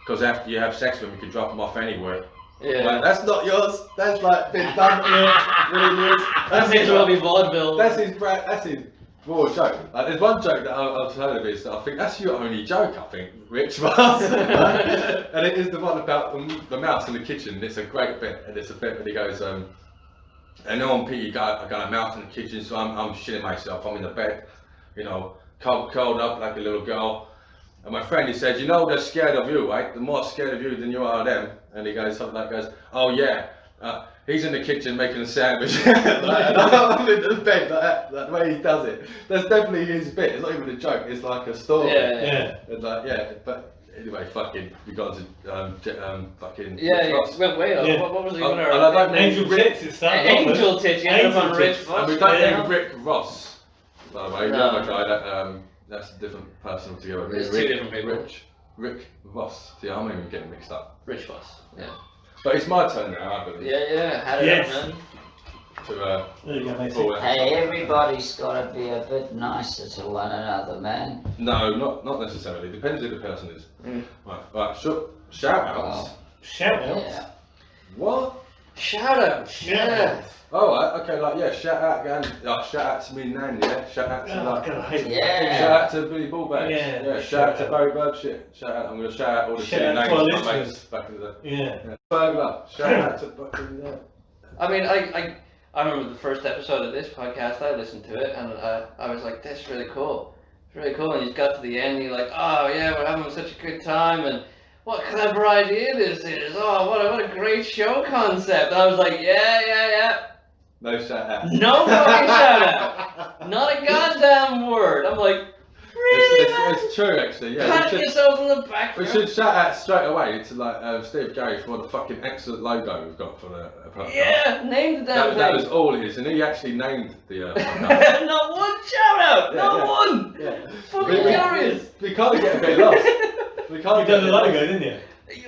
Because after you have sex with them, you can drop them off anywhere. Yeah. Like, that's not yours. That's like been done. Really is. That's his Robbie vaudeville. That's his raw joke. Like, there's one joke that I've heard of is that I think that's your only joke. I think Rich Voss. And it is the one about the mouse in the kitchen. It's a great bit, and it's a bit where he goes, and then on Pete, I got a mouse in the kitchen, so I'm shitting myself. I'm in the bed, you know, curled up like a little girl. And my friend, he said, you know they're scared of you, right? They're more scared of you than you are of them. And he goes, something like goes, oh yeah, he's in the kitchen making a sandwich. I'm in the bed like that, the way he does it. That's definitely his bit. It's not even a joke, it's like a story. Yeah. And but anyway, we got to fucking... Yeah, you went way up. Yeah. What was even our... Angel Tits, it started Angel Tits, you ended up on Rich Voss. And we don't name Rick Ross, by the way. The other guy that... that's a different person altogether. There's two different people. Rick Voss. See, I'm even getting mixed up. Rich Voss. Yeah. But it's my turn now, I believe. Yeah. Had it up, man. There you go, hey, everybody's got to be a bit nicer to one another, man. No, not necessarily. Depends who the person is. Right. Shout outs. Shout outs. Yeah. What? Shout outs. Yeah. Oh, okay, shout out again. Shout out to me nan, yeah. Shout out to shout out to Billy Ballbags. Yeah. Shout out to Barry Bird shit. Shout out. I'm gonna shout out all the shitty names my mates back in the day. Yeah. Burglar. Shout out to fucking I mean, I remember the first episode of this podcast. I listened to it and I was like, "That's really cool. It's really cool." And he's got to the end, and you're like, "Oh yeah, we're having such a good time." And what a clever idea this is. Oh, what a great show concept. And I was like, yeah. No shout out. No fucking shout out. Not a goddamn word. I'm like, really? It's true actually, yeah. Pat yourself in the back. We should shout out straight away to like Steve Gary for the fucking excellent logo we've got for the podcast. Yeah, name the damn thing. That was all his, and he actually named the podcast. Not one shout out. Not one. Yeah. Fucking curious. We kind of get a bit lost. You done the logo, didn't you?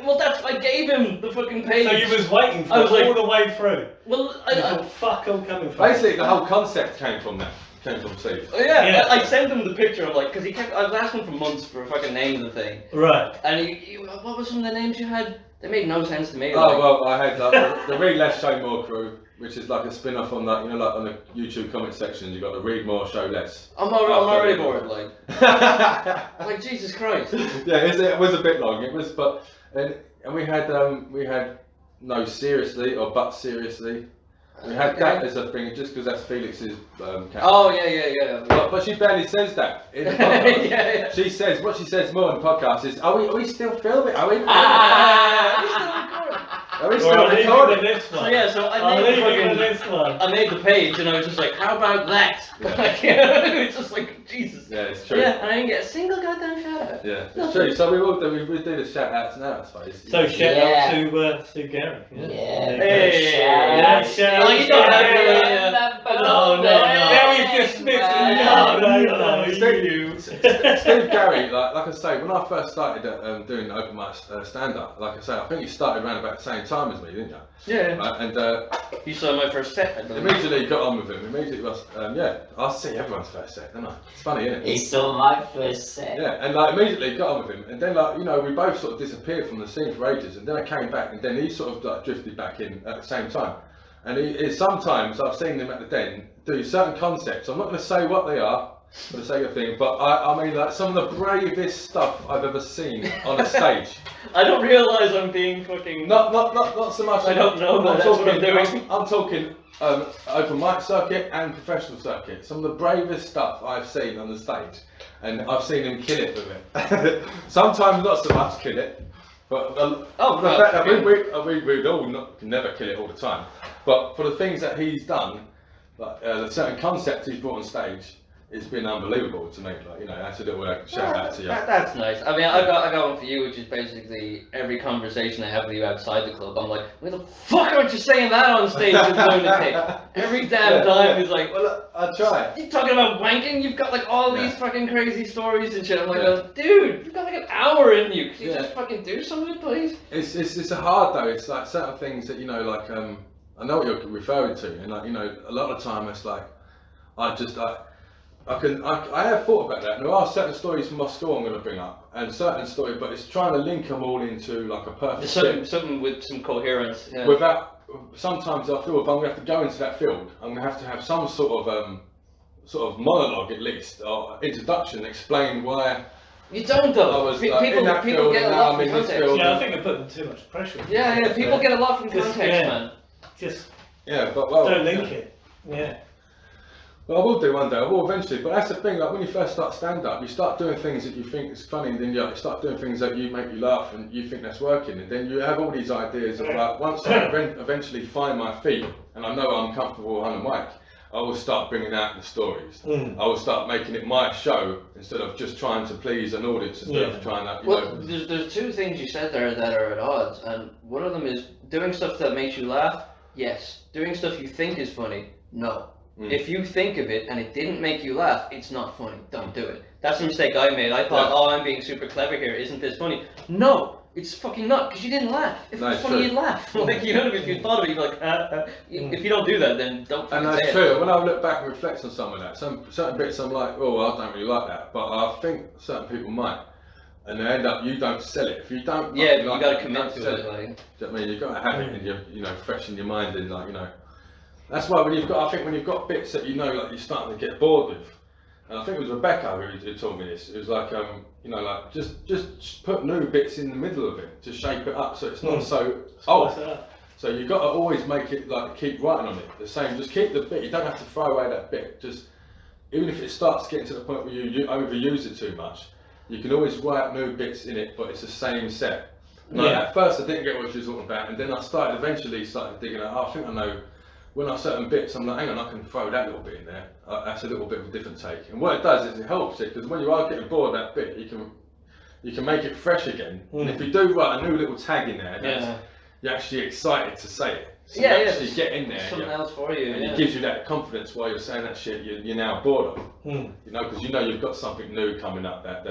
Well, I gave him the fucking page. So you was waiting for it all the way through. Well, I thought, fuck, I'm coming from. Basically, the whole concept came from Steve. Oh yeah. I sent him the picture of because I was asking for months for a fucking name of the thing. Right. And he what were some of the names you had? They made no sense to me. Oh well, I had the Read Less, Show More crew, which is like a spin-off on that, like on the YouTube comment section. You got the Read More, Show Less. I'm already bored, like Jesus Christ. Yeah, it was a bit long. It was, and we had no seriously or but seriously. We had that as a thing just because that's Felix's character. Oh yeah. But she barely says that in the podcast. Yeah. She says what she says more in the podcast is, are we still filming? Are we filming? Are we still recording? This one. So I made the page and I was just like, how about that? It's just like Jesus. Yeah, it's true. Yeah, and I didn't get a single goddamn shout out. Yeah, it's true. So we will do the shout outs now, I suppose. So shout out to Gary. Yeah. Shout out. You don't have to. No. Gary's just missing. No. Steve Gary, like I say, when I first started doing open mic stand-up, like I say, I think you started around about the same time as me, didn't you? Yeah. And you saw my first set. I believe. immediately got on with him. Immediately was, I see everyone's first set, don't I? It's funny, isn't it? He saw my first set. Yeah, and like immediately got on with him, and then like we both sort of disappeared from the scene for ages, and then I came back, and then he sort of like drifted back in at the same time. And he sometimes I've seen him at the Den do certain concepts. I'm not going to say what they are for the sake of thing, but I mean like some of the bravest stuff I've ever seen on a stage. I don't realise I'm being fucking. Not so much. I don't know, but that's what I'm doing. I'm talking open mic circuit and professional circuit. Some of the bravest stuff I've seen on the stage, and I've seen him kill it with it. Sometimes not so much kill it, but we'd all never kill it all the time. But for the things that he's done, like the certain concepts he's brought on stage, it's been unbelievable to me. Like that's a little shout out to you. That's nice. I mean, I got one for you, which is basically every conversation I have with you outside the club. I'm like, why the fuck aren't you saying that on stage, you lunatic? Every damn time he's like, well, I try. You talking about wanking? You've got like all these fucking crazy stories and shit. I'm like, dude, you've got like an hour in you. Can you just fucking do some of it, please? It's hard though. It's like certain things that like I know what you're referring to, and like a lot of the time it's like I have thought about that. And there are certain stories from my school I'm going to bring up, and certain stories, but it's trying to link them all into like a perfect something with some coherence. Yeah. Without, sometimes I feel if I'm going to have to go into that field, I'm going to have some sort of monologue at least, or introduction, explain why. You don't though. I was people get a lot from context. Yeah, I think I'm putting too much pressure. Yeah, people get a lot from context, man. But don't link it. Yeah. Well, I will do one day. I will eventually. But that's the thing. Like when you first start stand-up, you start doing things that you think is funny, and then you start doing things that you make you laugh, and you think that's working, and then you have all these ideas of like once I eventually find my feet, and I know I'm comfortable on the mic, I will start bringing out the stories. I will start making it my show instead of just trying to please an audience instead of trying to. There's two things you said there that are at odds, and one of them is doing stuff that makes you laugh. Yes. Doing stuff you think is funny. No. If you think of it and it didn't make you laugh, it's not funny. Don't do it. That's the mistake I made. I thought, I'm being super clever here. Isn't this funny? No, it's fucking not, because you didn't laugh. If it was funny, you'd laugh. Like, you know, if you thought of it, you'd be like, If you don't do that, then don't fucking say it. And that's true. When I look back and reflect on some of that, certain bits I'm like, oh, I don't really like that. But I think certain people might. And they end up, you don't sell it. If you don't, you got to commit to it. Like. Do you know what I mean? You've got to have it in your, fresh in your mind, and like, That's why when you've got bits that like you're starting to get bored with, and I think it was Rebecca who told me this. It was like, like just put new bits in the middle of it to shape it up so it's not so old. So you've got to always make it like keep writing on it the same. Just keep the bit. You don't have to throw away that bit. Just even if it starts getting to the point where you overuse it too much. You can always write new bits in it, but it's the same set. At first I didn't get what she was talking about, and then I eventually started digging out, I think I know, when I certain bits, I'm like, hang on, I can throw that little bit in there. That's a little bit of a different take. And what it does is it helps it, because when you are getting bored of that bit, you can make it fresh again. And if you do write a new little tag in there, you're actually excited to say it. So you actually get in there. Something else for you. And it gives you that confidence while you're saying that shit you're now bored of. Because you've got something new coming up that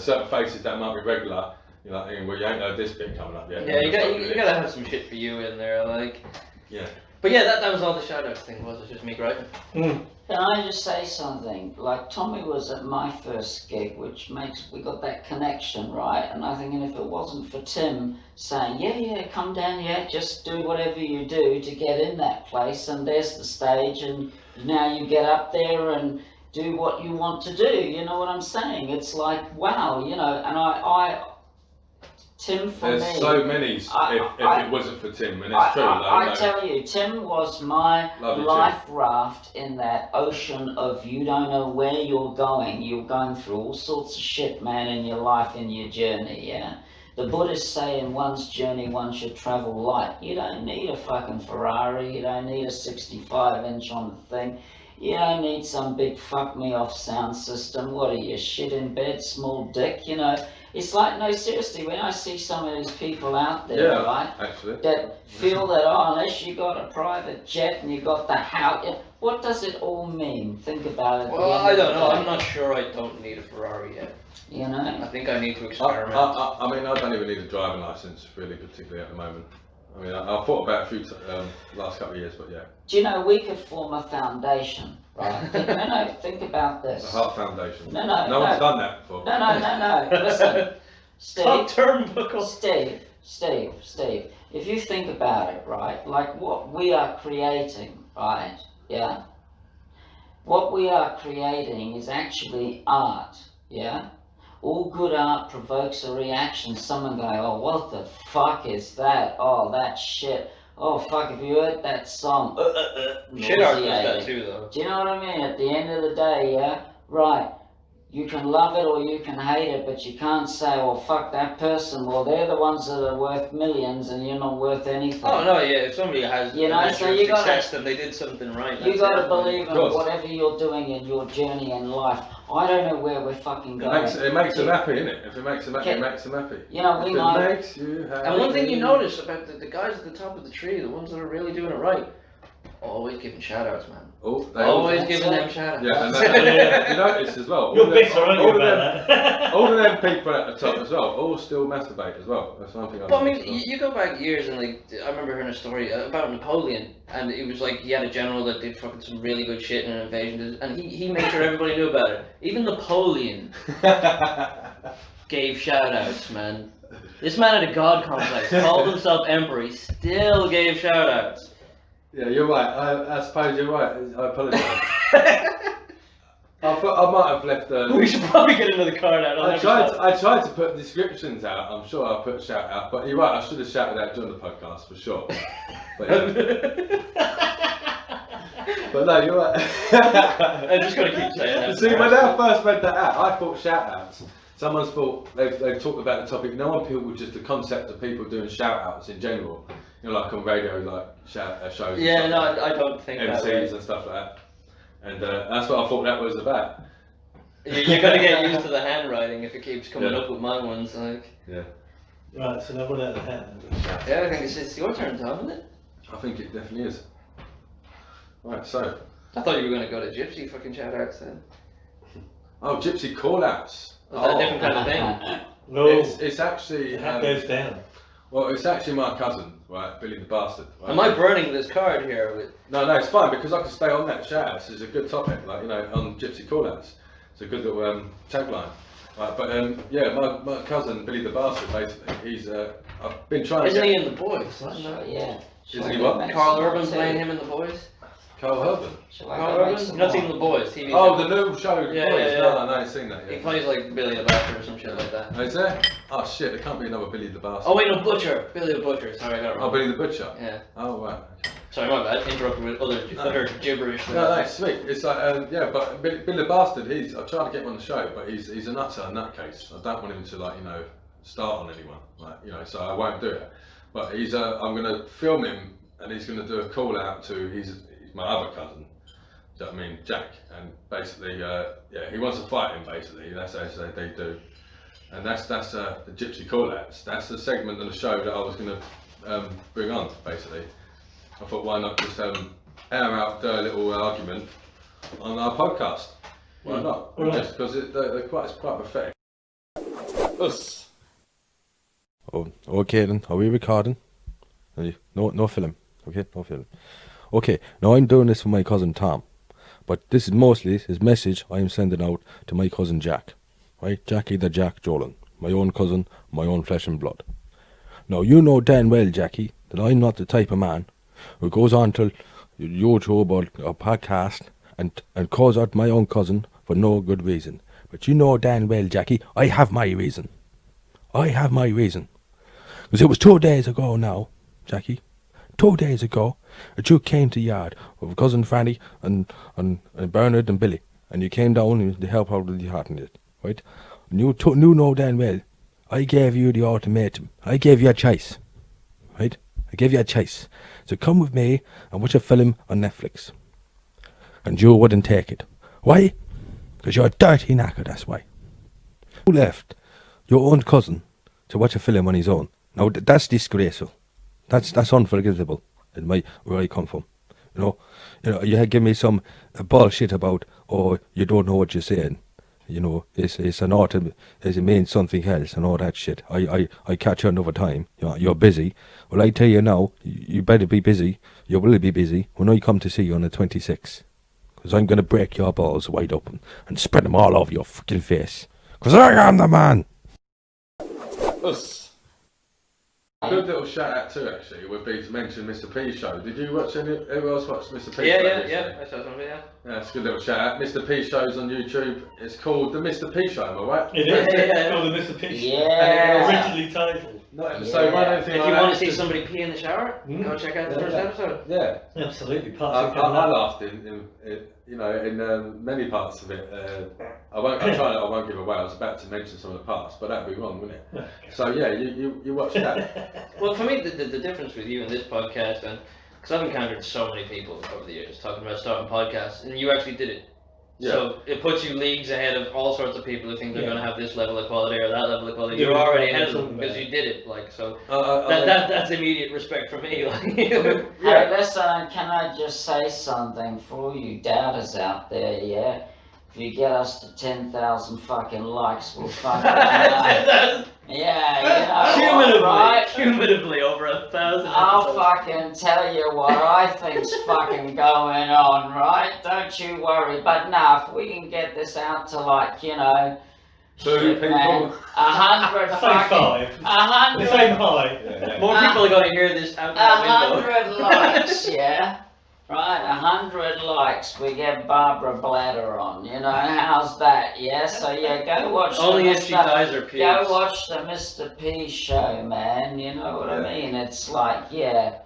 certain faces that might be regular. You're like, well, you ain't heard this bit coming up yet. Yeah, you gotta have some shit for you in there, like. Yeah. But yeah, that was all the shout-outs thing was. It's just me griping. Can I just say something? Like, Tommy was at my first gig, which makes we got that connection, right? And I think, if it wasn't for Tim saying, yeah, come down, just do whatever you do to get in that place, and there's the stage, and now you get up there and do what you want to do. You know what I'm saying? It's like, wow, and I Tim for me. There's so many. If it wasn't for Tim, and it's true. I tell you, Tim was my life raft in that ocean of you don't know where you're going. You're going through all sorts of shit, man, in your life, in your journey. Yeah. The Buddhists say in one's journey one should travel light. You don't need a fucking Ferrari. You don't need a 65-inch on the thing. You don't need some big fuck me off sound system. What are you, shit in bed, small dick? It's like, no, seriously, when I see some of these people out there, right, actually, that feel that, unless you got a private jet and you got the house, What does it all mean? Think about it. Well, I don't know. I'm not sure I don't need a Ferrari yet. You know? I think I need to experiment. I mean, I don't even need a driving license, really, particularly at the moment. I mean, I've thought about it a few last couple of years, but yeah. Do you know, we could form a foundation, right? Think about this. The Heart Foundation. No one's done that before. No. Listen, Top Steve. turnbuckle. Steve. If you think about it, right, like what we are creating, right, yeah? What we are creating is actually art, yeah? All good art provokes a reaction. Someone go, oh, what the fuck is that? Oh, that shit. Oh, fuck, have you heard that song? Shit art does that Nauseating. too, though. Do you know what I mean? At the end of the day, yeah? Right. You can love it or you can hate it, but you can't say, well, fuck that person. Well, they're the ones that are worth millions and you're not worth anything. Oh no, yeah. If somebody has You know, a so measure of you gotta- success, then they did something right. You That's gotta it. believe Of in course. whatever you're doing in your journey in life. I don't know where we're fucking going. It makes them happy, innit? If it makes them happy, Okay. it makes them happy. You know, If we it might... makes you happy. And one thing you notice about the guys at the top of the tree, the ones that are really doing it right, always giving shout outs, man. Oh, they Always That's giving it. them shout outs. Yeah, and that, you notice as well. You're bitter, aren't you, all of about them, that? all of them people at the top as well, all still masturbate as well. That's one thing I Well, I mean, noticed as well. you go back years and like, I remember hearing a story about Napoleon, and it was like he had a general that did fucking some really good shit in an invasion, and he made sure everybody knew about it. Even Napoleon gave shout outs, man. This man had a god complex, called himself emperor, he still gave shout outs. Yeah, you're right. I suppose you're right. I apologise. I might have left. We should probably get another card out. I tried to put descriptions out. I'm sure I put a shout out, but you're right. I should have shouted out during the podcast for sure. But, but no, you're right. I'm just gonna keep saying that. See, when I first read that out, I thought shout outs. Someone's thought they've talked about the topic. No one people just the concept of people doing shout outs in general. You know, like on radio, like shows. Yeah, and no, stuff I don't think that way. MCs and stuff like that. And that's what I thought that was about. You're gonna get used to the handwriting if it keeps coming Yeah. up with my ones. Like, Yeah, Right, so now we're out of the hat. yeah, I think it's your turn, Tom, isn't it? I think it definitely is. Right, so I thought you were gonna go to Gypsy fucking shout outs then. gypsy call outs. Was that a different kind of thing? No, It's actually the hat goes down. well, it's actually my cousin, right, Billy the Bastard. Right? Am I burning this card here with? No, it's fine because I can stay on that shout outs. It's a good topic, like you know, on gypsy call outs. It's a good little tagline. Right, but yeah, my cousin Billy the Bastard, basically, he's I've been trying to Isn't get he in the boys? Yeah. Isn't he what? Carl Urban's playing him in the boys. Carl Urban. Carl Urban? You've not seen the boys? TV Oh, show. the new show, Yeah, Boys. yeah, yeah. No, I ain't seen that He yet. plays like Billy the Butcher or some shit like that. Oh, is there? Oh shit, there can't be another Billy the Bastard. Oh wait, no, Butcher. Billy the Butcher. Sorry, I got it Oh, wrong. Billy the Butcher. Yeah. Oh right. Sorry, my bad. Interrupted with other gibberish. No, sweet. It's like yeah, but Billy the Bastard. I'm trying to get him on the show, but he's a nutter, a nutcase. I don't want him to like start on anyone, like so I won't do it. But I'm gonna film him, and he's gonna do a call out to he's my other cousin. Do you know what I mean, Jack? And basically, he wants to fight him. Basically, that's how they do. And that's the gypsy call outs. That's the segment of the show that I was gonna bring on. Basically, I thought why not just air out their little argument on our podcast? Why not? Right. Just because it's quite pathetic. Us. Oh, okay then. Are we recording? No film. Okay, no film. Okay, now I'm doing this for my cousin Tom, but this is mostly his message I am sending out to my cousin Jack. Right, Jackie the Jack Jolan, my own cousin, my own flesh and blood. Now you know damn well, Jackie, that I'm not the type of man who goes on to YouTube or podcast and calls out my own cousin for no good reason. But you know damn well, Jackie, I have my reason. I have my reason. Because it was 2 days ago now, Jackie, 2 days ago, that you came to yard with cousin Franny and Bernard and Billy, and you came down to help out with the heart in it, right? And you know damn well, I gave you the ultimatum. I gave you a choice, right? I gave you a choice. So come with me and watch a film on Netflix. And you wouldn't take it. Why? Because you're a dirty knacker, that's why. You left your own cousin to watch a film on his own. Now that's disgraceful. That's unforgivable in where I come from. You give me some bullshit about, oh, you don't know what you're saying. It's an autumn, it means something else and all that shit. I catch you another time. You're busy. Well, I tell you now, you better be busy. You will be busy when I come to see you on the 26th. Because I'm going to break your balls wide open and spread them all over your fucking face. Because I am the man. Us. Good little shout out too, actually, would be to mention Mr. P show. Did you watch any? Who else watched Mr. P show? Yeah. I saw something. Yeah. Yeah, it's a good little shout out. Mr. P show's on YouTube. It's called the Mr. P show, am I right? It is. It's called the Mr. P Show. Yeah. Originally titled. Not episode one, anything If like you that. want to see somebody pee in the shower, go check out the first episode. Yeah. Absolutely. I laughed in many parts of it. I won't give away. I was about to mention some of the parts, but that'd be wrong, wouldn't it? Okay. So yeah, you watch that. Well, for me, the difference with you and this podcast, and because I've encountered so many people over the years talking about starting podcasts, and you actually did it. Yeah. So it puts you leagues ahead of all sorts of people who think they're going to have this level of quality or that level of quality. Yeah, You're already yeah, ahead of them something because like you did it. Like so, I that's immediate respect for me. Like, Hey, listen, can I just say something for all you doubters out there, yeah? If you get us to 10,000 fucking likes, we'll fucking yeah, cumulatively, right? cumulatively over 1,000. I'll episodes. fucking tell you what I think's fucking going on, right? Don't you worry. But nah, if we can get this out to 2 shit, people. man, 100 Say fucking, 5. The 100, same high. Yeah. More people are going to hear this out that window. 100 likes, yeah? Right, 100 likes, we get Barbara Bladder on, how's that, yeah? So yeah, go watch Only the if she Mr. dies her Go pubes. watch the Mr. P show, man, you know what I mean? It's like, yeah.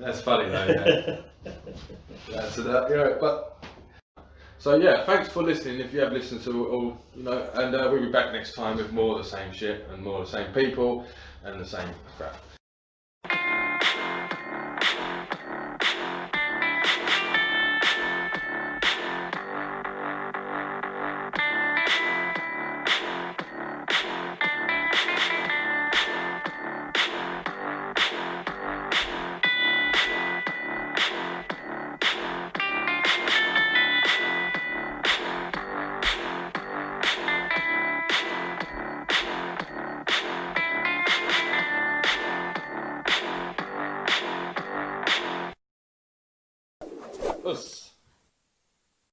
That's funny though. Yeah. That's but. So yeah, thanks for listening. If you have listened to all, and we'll be back next time with more of the same shit and more of the same people and the same crap. Us.